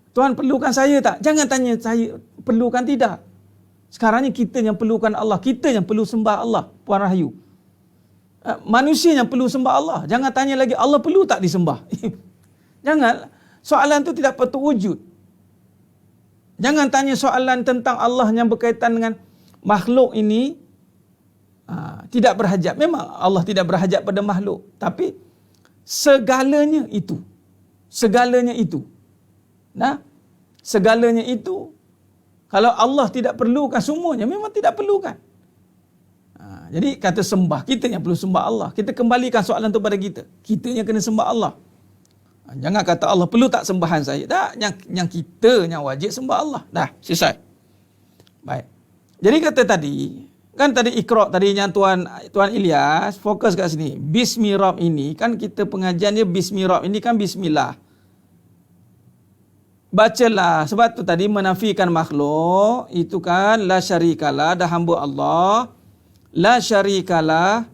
Tuhan perlukan saya tak? Jangan tanya saya perlukan tidak. Sekarang ni kita yang perlukan Allah. Kita yang perlu sembah Allah, Puan Rahayu. Manusia yang perlu sembah Allah. Jangan tanya lagi Allah perlu tak disembah. Jangan. Soalan tu tidak patut wujud. Jangan tanya soalan tentang Allah yang berkaitan dengan makhluk ini. Tidak berhajat. Memang Allah tidak berhajat pada makhluk. Tapi segalanya itu. Segalanya itu. Segalanya itu. Kalau Allah tidak perlukan semuanya, memang tidak perlukan. Jadi kata sembah, kita yang perlu sembah Allah. Kita kembalikan soalan itu pada kita. Kita yang kena sembah Allah. Jangan kata Allah perlu tak sembahan saya. Tak, yang kita yang wajib sembah Allah. Dah, selesai. Baik. Jadi kata tadi, kan tadi Iqra tadi yang Tuan Ilyas fokus kat sini. Bismi Rabb ini kan kita pengajian dia Bismi Rabb ini kan bismillah. Bacalah, sebab tu tadi menafikan makhluk, itu kan la syarikalah, dah hamba Allah. La syarikalah.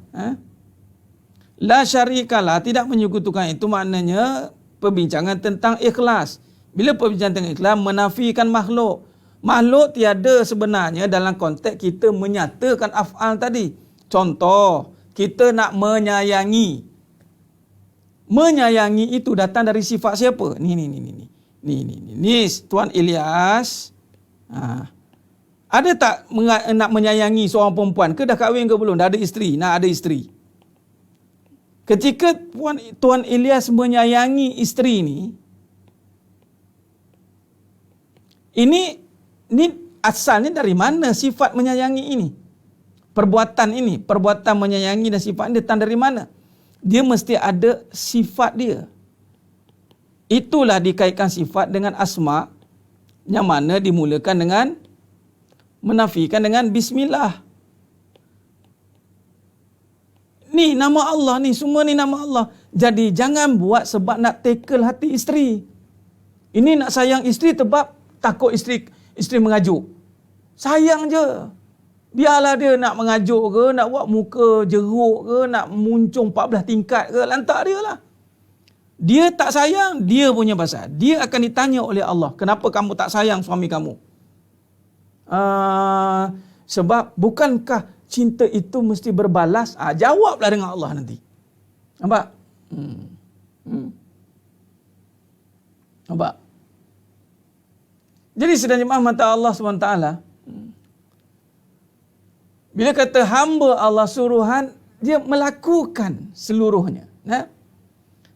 La syarikalah, tidak menyekutukan, itu maknanya perbincangan tentang ikhlas. Bila perbincangan tentang ikhlas, menafikan makhluk. Makhluk tiada sebenarnya dalam konteks kita menyatakan af'al tadi. Contoh, kita nak menyayangi. Menyayangi itu datang dari sifat siapa? Ni Tuan Ilyas. Ada tak nak menyayangi seorang perempuan ke, dah kahwin ke belum? Dah ada isteri, nak ada isteri. Ketika Tuan Ilyas menyayangi isteri ni, ini asalnya dari mana sifat menyayangi ini? Perbuatan menyayangi dan sifat ini datang dari mana? Dia mesti ada sifat dia. Itulah dikaitkan sifat dengan asma, yang mana dimulakan dengan menafikan dengan bismillah. Ni nama Allah ni, semua ni nama Allah. Jadi jangan buat sebab nak tackle hati isteri. Ini nak sayang isteri sebab takut isteri mengajuk. Sayang je. Biarlah dia nak mengajuk ke, nak buat muka jeruk ke, nak muncung 14 tingkat ke, lantak dia lah. Dia tak sayang, dia punya pasal. Dia akan ditanya oleh Allah, kenapa kamu tak sayang suami kamu? Sebab bukankah cinta itu mesti berbalas? Jawablah dengan Allah nanti. Nampak? Nampak? Jadi sedang jemaah mata Allah SWT, bila kata hamba Allah suruhan, dia melakukan seluruhnya.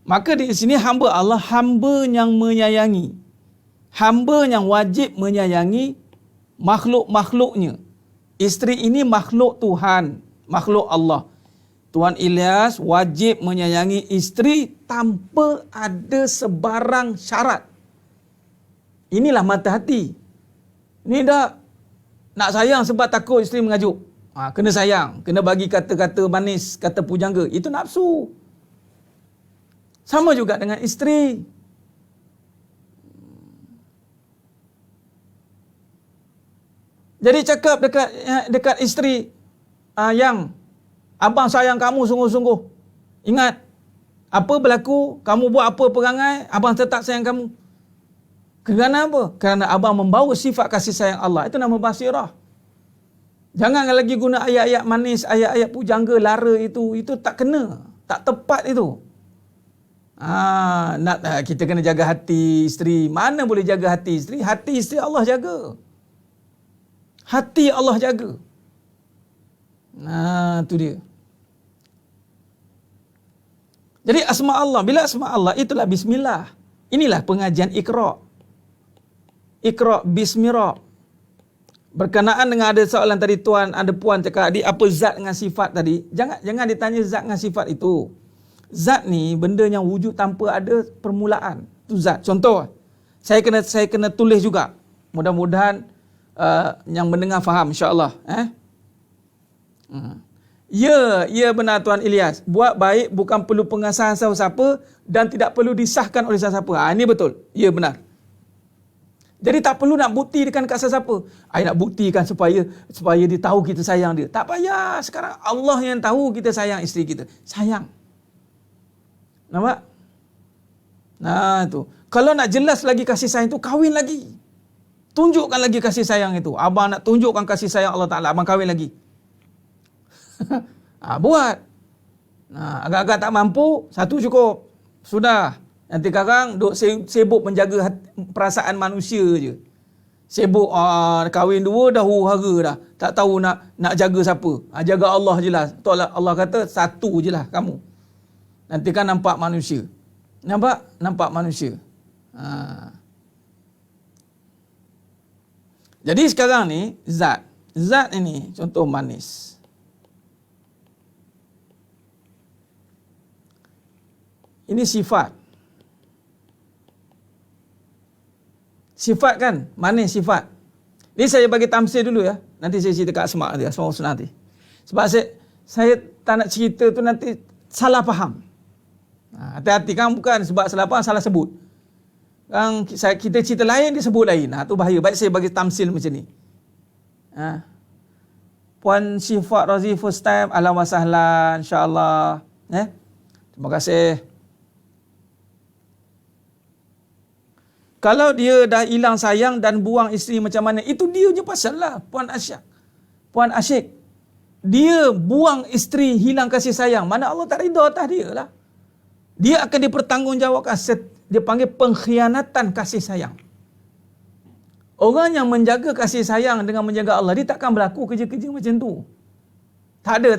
Maka di sini hamba Allah, hamba yang menyayangi. Hamba yang wajib menyayangi makhluk-makhluknya. Isteri ini makhluk Tuhan, makhluk Allah. Tuan Ilyas wajib menyayangi isteri tanpa ada sebarang syarat. Inilah mata hati. Ini dah nak sayang sebab takut isteri mengajuk. Kena sayang, kena bagi kata-kata manis, kata pujangga. Itu nafsu. Sama juga dengan isteri. Jadi cakap dekat isteri, yang abang sayang kamu sungguh-sungguh. Ingat, apa berlaku, kamu buat apa perangai, abang tetap sayang kamu. Kerana apa? Kerana abang membawa sifat kasih sayang Allah. Itu nama basirah. Jangan lagi guna ayat-ayat manis, ayat-ayat pujangga, lara itu tak kena, tak tepat itu. Kita kena jaga hati isteri. Mana boleh jaga hati isteri? Hati isteri Allah jaga. Hati Allah jaga. Itu dia. Jadi asma Allah, bila asma Allah itulah bismillah. Inilah pengajian Iqra. Iqra bismi Rabb. Berkenaan dengan ada soalan tadi tuan, ada puan cakap apa zat dengan sifat tadi? Jangan ditanya zat dengan sifat itu. Zat ni benda yang wujud tanpa ada permulaan. Itu zat. Contoh, saya kena tulis juga. Mudah-mudahan yang mendengar faham, insya-Allah. Ya benar Tuan Ilyas. Buat baik bukan perlu pengesahan siapa-siapa dan tidak perlu disahkan oleh siapa-siapa. Ini betul. Ya benar. Jadi tak perlu nak buktikan kat siapa. Nak buktikan supaya dia tahu kita sayang dia. Tak payah. Sekarang Allah yang tahu kita sayang isteri kita. Sayang. Nampak? Itu. Kalau nak jelas lagi kasih sayang itu, kahwin lagi. Tunjukkan lagi kasih sayang itu. Abang nak tunjukkan kasih sayang Allah Ta'ala, abang kahwin lagi. Buat. Agak-agak tak mampu, satu cukup. Sudah. Nanti sekarang duk sibuk menjaga perasaan manusia je. Sibuk kahwin dua dah huru-hara dah. Tak tahu nak jaga siapa. Jaga Allah je lah. Allah kata satu je lah kamu. Nanti kan nampak manusia. Nampak manusia. Jadi sekarang ni zat. Zat ini contoh manis. Ini sifat. Sifat kan? Manis sifat. Ni saya bagi tamsil dulu ya. Nanti saya cerita kat Asma' dia. Asma' Husna nanti. Sebab saya tak nak cerita tu nanti salah faham. Hati-hati kan, bukan sebab salah faham, salah sebut. Kita cerita lain, dia sebut lain. Tu bahaya. Baik saya bagi tamsil macam ni. Puan Syifa Razi first time, ahlan wa sahlan, insya-Allah. Terima kasih. Kalau dia dah hilang sayang dan buang isteri macam mana, itu dia je pasal lah, Puan Asyik. Puan Asyik, dia buang isteri, hilang kasih sayang. Mana Allah tak ridha atas dia lah. Dia akan dipertanggungjawabkan. Dia panggil pengkhianatan kasih sayang. Orang yang menjaga kasih sayang dengan menjaga Allah, dia takkan berlaku kerja-kerja macam tu. Tak ada.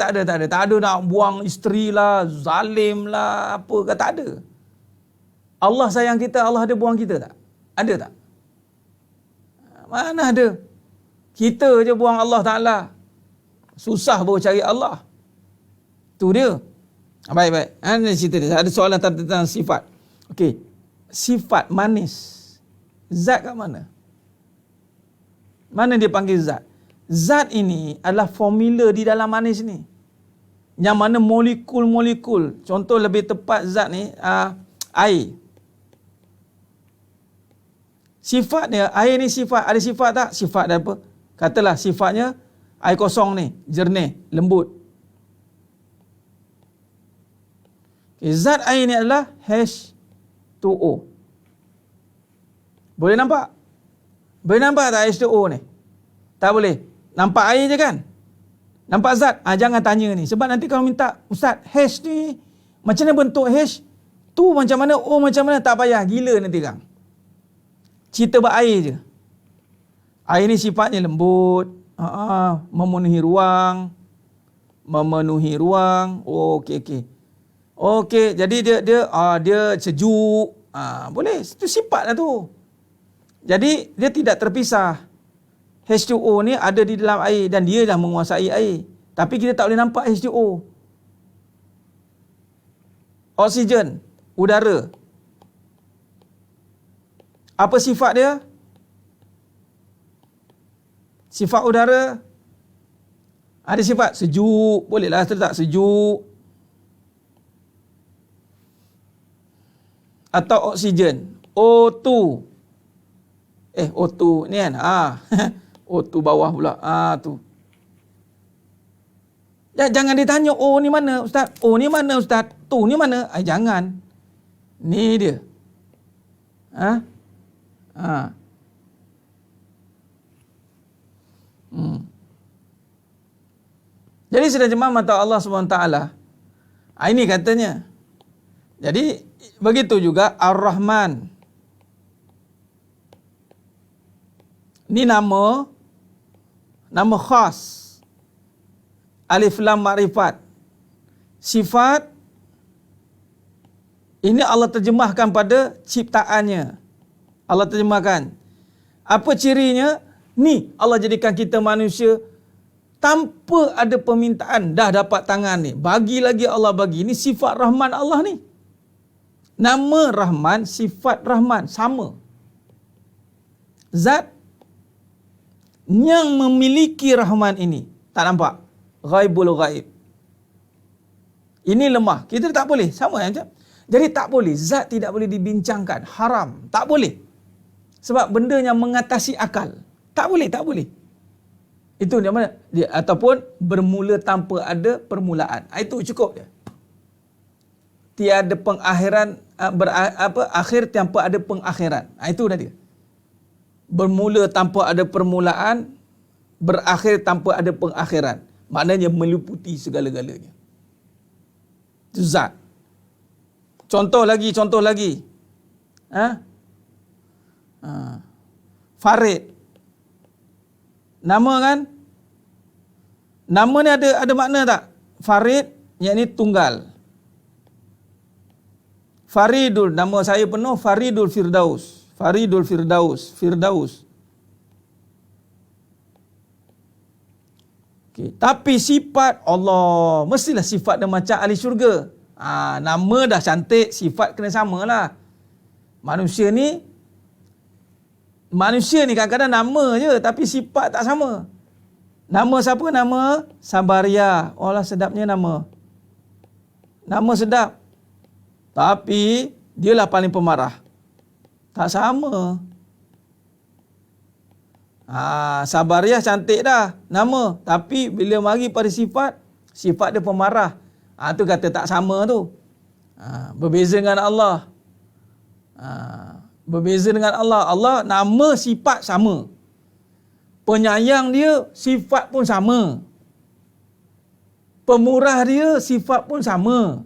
Tak ada nak buang isteri lah, zalim lah, apa ke, tak ada. Allah sayang kita, Allah ada buang kita tak? Ada tak? Mana ada? Kita je buang Allah Ta'ala. Susah baru cari Allah. Tu dia. Baik. Ini cerita dia. Ada soalan tentang sifat. Okey. Sifat manis. Zat kat mana? Mana dia panggil zat? Zat ini adalah formula di dalam manis ni. Yang mana molekul-molekul. Contoh lebih tepat zat ni, air. Sifat dia, air ni sifat, ada sifat tak? Sifat dia apa? Katalah sifatnya air kosong ni, jernih, lembut. Okay, zat air ni adalah H2O. Boleh nampak? Boleh nampak tak H2O ni? Tak boleh. Nampak air je kan? Nampak zat? Jangan tanya ni. Sebab nanti kalau minta, Ustaz, H ni macam mana bentuk H? Tu macam mana? O macam mana? Tak payah. Gila nanti kan. Cerita berair je. Air ni sifatnya lembut, memenuhi ruang. Okey, jadi dia sejuk. Boleh, itu sifat lah tu. Jadi dia tidak terpisah. H2O ni ada di dalam air dan dia dah menguasai air. Tapi kita tak boleh nampak H2O. Oksigen, udara. Apa sifat dia? Sifat udara ada sifat sejuk, bolehlah tak sejuk. Atau oksigen, O2. O2 ni kan? O2 bawah pula. Tu. Jangan ditanya O ni mana Ustaz? O ni mana Ustaz? Tu ni mana? Jangan. Ni dia. Jadi sudah jemaah mata Allah SWT. Ini katanya. Jadi begitu juga Ar-Rahman. Ini nama khas. Alif Lam Ma'rifat. Sifat ini Allah terjemahkan pada ciptaannya. Allah terjemahkan. Apa cirinya? Ni Allah jadikan kita manusia tanpa ada permintaan dah dapat tangan ni. Bagi lagi Allah bagi. Ni sifat Rahman Allah ni. Nama Rahman, sifat Rahman sama. Zat yang memiliki Rahman ini tak nampak. Ghaibul ghaib. Ini lemah. Kita tak boleh. Sama macam. Jadi tak boleh. Zat tidak boleh dibincangkan. Haram. Tak boleh. Sebab benda yang mengatasi akal. Tak boleh. Itu dia mana? Ataupun bermula tanpa ada permulaan. Itu cukup je. Tiada pengakhiran, akhir tanpa ada pengakhiran. Itu dah dia. Bermula tanpa ada permulaan, berakhir tanpa ada pengakhiran. Maknanya meliputi segala-galanya. Itu zat. Contoh lagi. Farid. Nama kan? Nama ni ada makna tak? Farid, yakni tunggal. Faridul, nama saya penuh Faridul Firdaus. Firdaus. Okay. Tapi sifat Allah, mestilah sifat dia macam ahli syurga. Nama dah cantik, sifat kena samalah. Manusia ni kadang-kadang nama je tapi sifat tak sama. Nama siapa? Nama Sabaria. Allah sedapnya nama. Nama sedap. Tapi dialah paling pemarah. Tak sama. Sabariah cantik dah nama, tapi bila mari pada sifat dia pemarah. Tu kata tak sama tu. Berbeza dengan Allah. Berbeza dengan Allah. Allah nama sifat sama. Penyayang dia sifat pun sama. Pemurah dia sifat pun sama.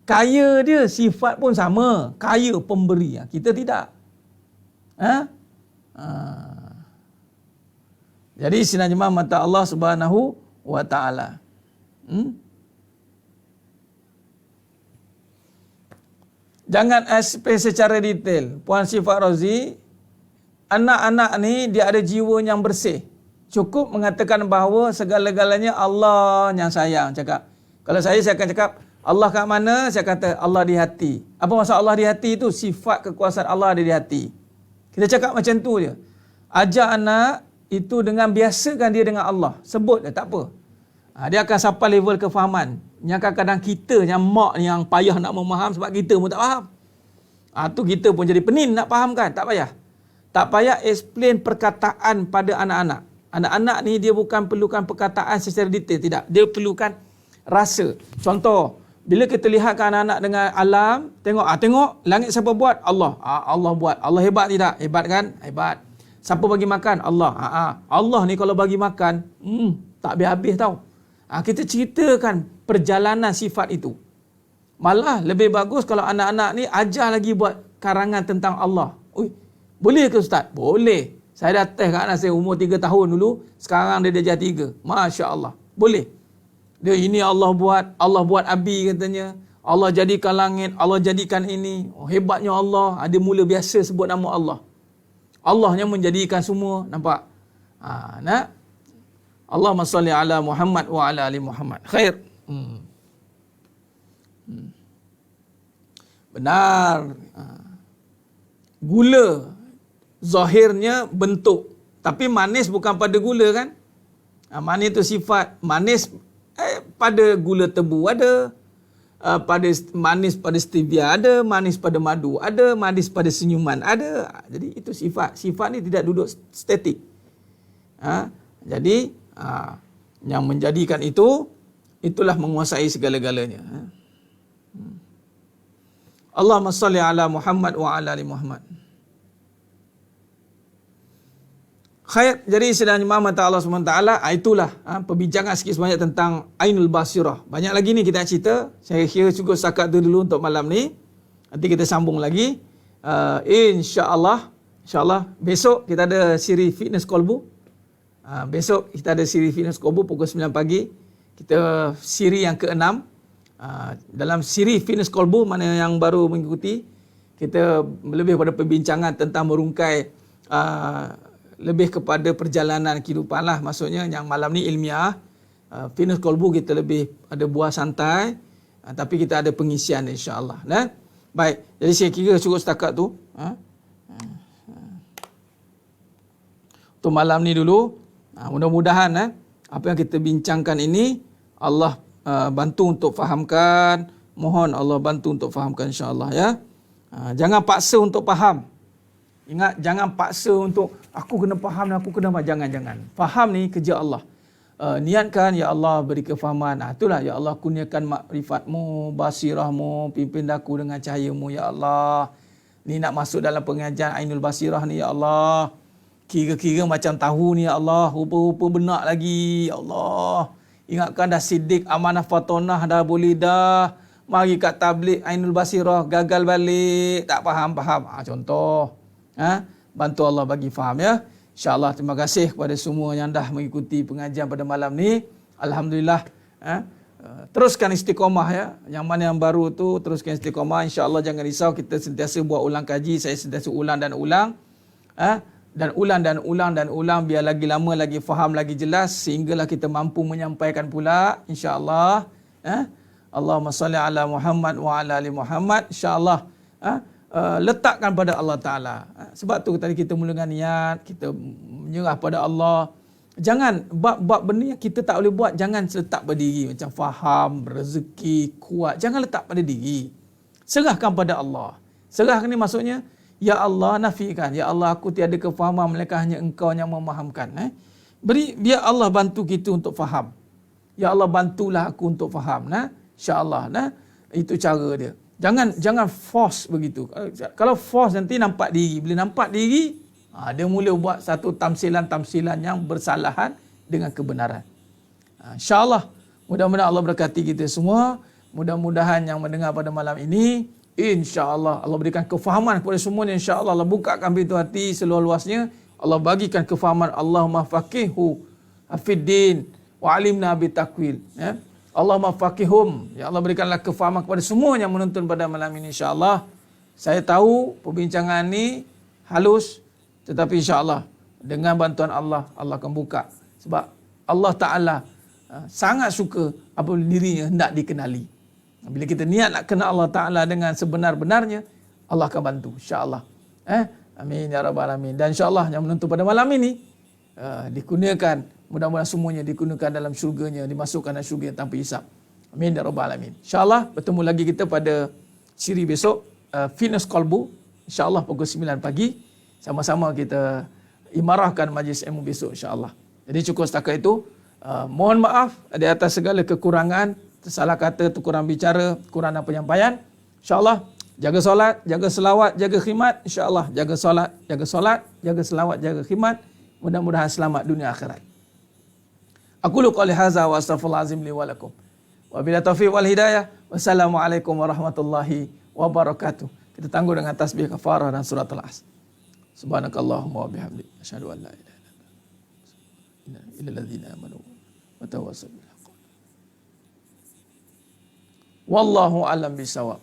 Kaya dia sifat pun sama. Kaya pemberi. Kita tidak. Jadi sinar jemaah mata Allah Subhanahu wa taala. Jangan explain secara detail. Puan Syifa Razi, anak-anak ni dia ada jiwa yang bersih. Cukup mengatakan bahawa segala-galanya Allah yang sayang. Cakap. Kalau saya akan cakap, Allah kat mana? Saya kata Allah di hati. Apa maksud Allah di hati itu? Sifat kekuasaan Allah ada di hati. Kita cakap macam tu je. Ajar anak itu dengan biasakan dia dengan Allah. Sebut dia, tak apa. Dia akan sampai level kefahaman. Yang kadang-kadang kita yang mak yang payah nak memaham sebab kita pun tak faham. Tu kita pun jadi penin nak fahamkan. Tak payah. Tak payah explain perkataan pada anak-anak. Anak-anak ni dia bukan perlukan perkataan secara detail. Tidak. Dia perlukan rasa. Contoh, bila kita lihatkan anak-anak dengan alam, tengok langit siapa buat? Allah. Allah buat. Allah hebat tidak? Hebat kan? Hebat. Siapa bagi makan? Allah. Allah ni kalau bagi makan, tak habis-habis tau. Kita ceritakan perjalanan sifat itu. Malah lebih bagus kalau anak-anak ni ajar lagi buat karangan tentang Allah. Boleh ke Ustaz? Boleh. Saya dah test kat anak saya umur 3 tahun dulu. Sekarang dia darjah 3. Masya Allah. Boleh. Dia ini Allah buat abi katanya. Allah jadikan langit, Allah jadikan ini. Hebatnya Allah. Dia mula biasa sebut nama Allah. Allah yang menjadikan semua. Nampak? Nak? Allahumma salli ala Muhammad wa ala ali Muhammad. Khair. Benar. Gula zahirnya bentuk, tapi manis bukan pada gula kan? Manis itu sifat. Manis pada gula tebu ada, pada manis pada stevia ada, manis pada madu ada, manis pada senyuman ada. Jadi itu sifat. Sifat ni tidak duduk statik. Jadi yang menjadikan itulah menguasai segala-galanya. Allahumma salli ala Muhammad wa ala ali Muhammad. Khair. Jadi sedang mata Allah SWT, itulah perbincangan sikit sebanyak tentang Ainul Basirah. Banyak lagi ni kita nak cerita. Saya kira cukup setakat tu dulu untuk malam ni. Nanti kita sambung lagi. InsyaAllah besok kita ada siri Fitness Kolbu. Besok kita ada siri Fitness Kolbu pukul 9 pagi. Kita siri yang ke-6. Dalam siri Fitness Kolbu, mana yang baru mengikuti, kita lebih pada perbincangan tentang merungkai lebih kepada perjalanan kehidupan lah. Maksudnya yang malam ni ilmiah. Fitness Kolbu kita lebih ada buah santai, tapi kita ada pengisian insyaAllah. Baik, jadi saya kira cukup setakat tu. Untuk malam ni dulu. Mudah-mudahan apa yang kita bincangkan ini Allah bantu untuk fahamkan. Mohon Allah bantu untuk fahamkan insya-Allah ya. Jangan paksa untuk faham. Ingat, jangan paksa untuk aku kena faham. Jangan. Faham ni kerja Allah. Niatkan, ya Allah beri kefahaman. Itulah, ya Allah kurniakan makrifatmu, basirahmu, pimpin aku dengan cahayamu ya Allah. Ni nak masuk dalam pengajian Ainul Basirah ni ya Allah. Kira-kira macam tahu ni ya Allah, rupa-rupa benak lagi ya Allah. Ingatkan dah sidik amanah fatonah dah boleh dah. Mari kat tablik Ainul Basirah gagal balik, tak faham. Contoh. Bantu Allah bagi faham ya. InsyaAllah terima kasih kepada semua yang dah mengikuti pengajian pada malam ni. Alhamdulillah. Teruskan istiqamah ya. Yang mana yang baru tu teruskan istiqamah. InsyaAllah jangan risau, kita sentiasa buat ulang kaji. Saya sentiasa ulang dan ulang. Dan ulang biar lagi lama, lagi faham, lagi jelas, sehinggalah kita mampu menyampaikan pula insya-Allah. Allahumma salli ala Muhammad wa ala ali Muhammad. Insya-Allah letakkan pada Allah Taala. Sebab tu tadi kita mulakan niat, kita menyerah pada Allah. Jangan bab-bab benda yang kita tak boleh buat, jangan letak pada diri. Macam faham, rezeki, kuat, jangan letak pada diri. Serahkan pada Allah. Serahkan ni maksudnya Ya Allah, nafikan. Ya Allah, aku tiada kefahaman, melainkan hanya Engkau yang memahamkan. Biar Allah bantu kita untuk faham. Ya Allah, bantulah aku untuk faham. InsyaAllah. Itu cara dia. Jangan force begitu. Kalau force nanti nampak diri. Bila nampak diri, dia mula buat satu tamsilan-tamsilan yang bersalahan dengan kebenaran. InsyaAllah. Mudah-mudahan Allah berkati kita semua. Mudah-mudahan yang mendengar pada malam ini, InsyaAllah Allah berikan kefahaman kepada semuanya. InsyaAllah Allah bukakan pintu hati seluas-luasnya. Allah bagikan kefahaman. Allahumma faqihhu hafiddin wa alimna bitakwil. Allahumma faqihhum. Ya Allah, berikanlah kefahaman kepada semua yang menonton pada malam ini. InsyaAllah. Saya tahu perbincangan ini halus, tetapi insyaAllah dengan bantuan Allah, Allah akan buka. Sebab Allah Ta'ala sangat suka apabila dirinya hendak dikenali. Bila kita niat nak kenal Allah Ta'ala dengan sebenar-benarnya, Allah akan bantu. InsyaAllah. Amin ya rabbal alamin. Dan insyaAllah yang menonton pada malam ini dikurniakan, mudah-mudahan semuanya dikurniakan dalam syurganya, dimasukkan dalam syurga tanpa hisap. Amin ya rabbal alamin. InsyaAllah bertemu lagi kita pada siri besok, Fitness Qalbu. InsyaAllah pukul 9 pagi. Sama-sama kita imarahkan majlis ilmu besok, insyaAllah. Jadi cukup setakat itu. Mohon maaf di atas segala kekurangan, salah kata, kurang bicara, kurang penyampaian. InsyaAllah jaga solat, jaga selawat, jaga khidmat. InsyaAllah jaga solat, jaga selawat, jaga khidmat. Mudah-mudahan selamat dunia akhirat. Aku qali hadza wa astaghfirullahazim li wa lakum. Wa bila taufiq wal hidayah. Wassalamualaikum warahmatullahi wabarakatuh. Kita tangguh dengan tasbih kafarah dan surat Al-Asr. Subhanakallahumma wa bihamdik, asyhadu an la ilaha illa anta, illal ladzina amanu wa tawassaw bil haqq. Wallahu a'lam bisawab.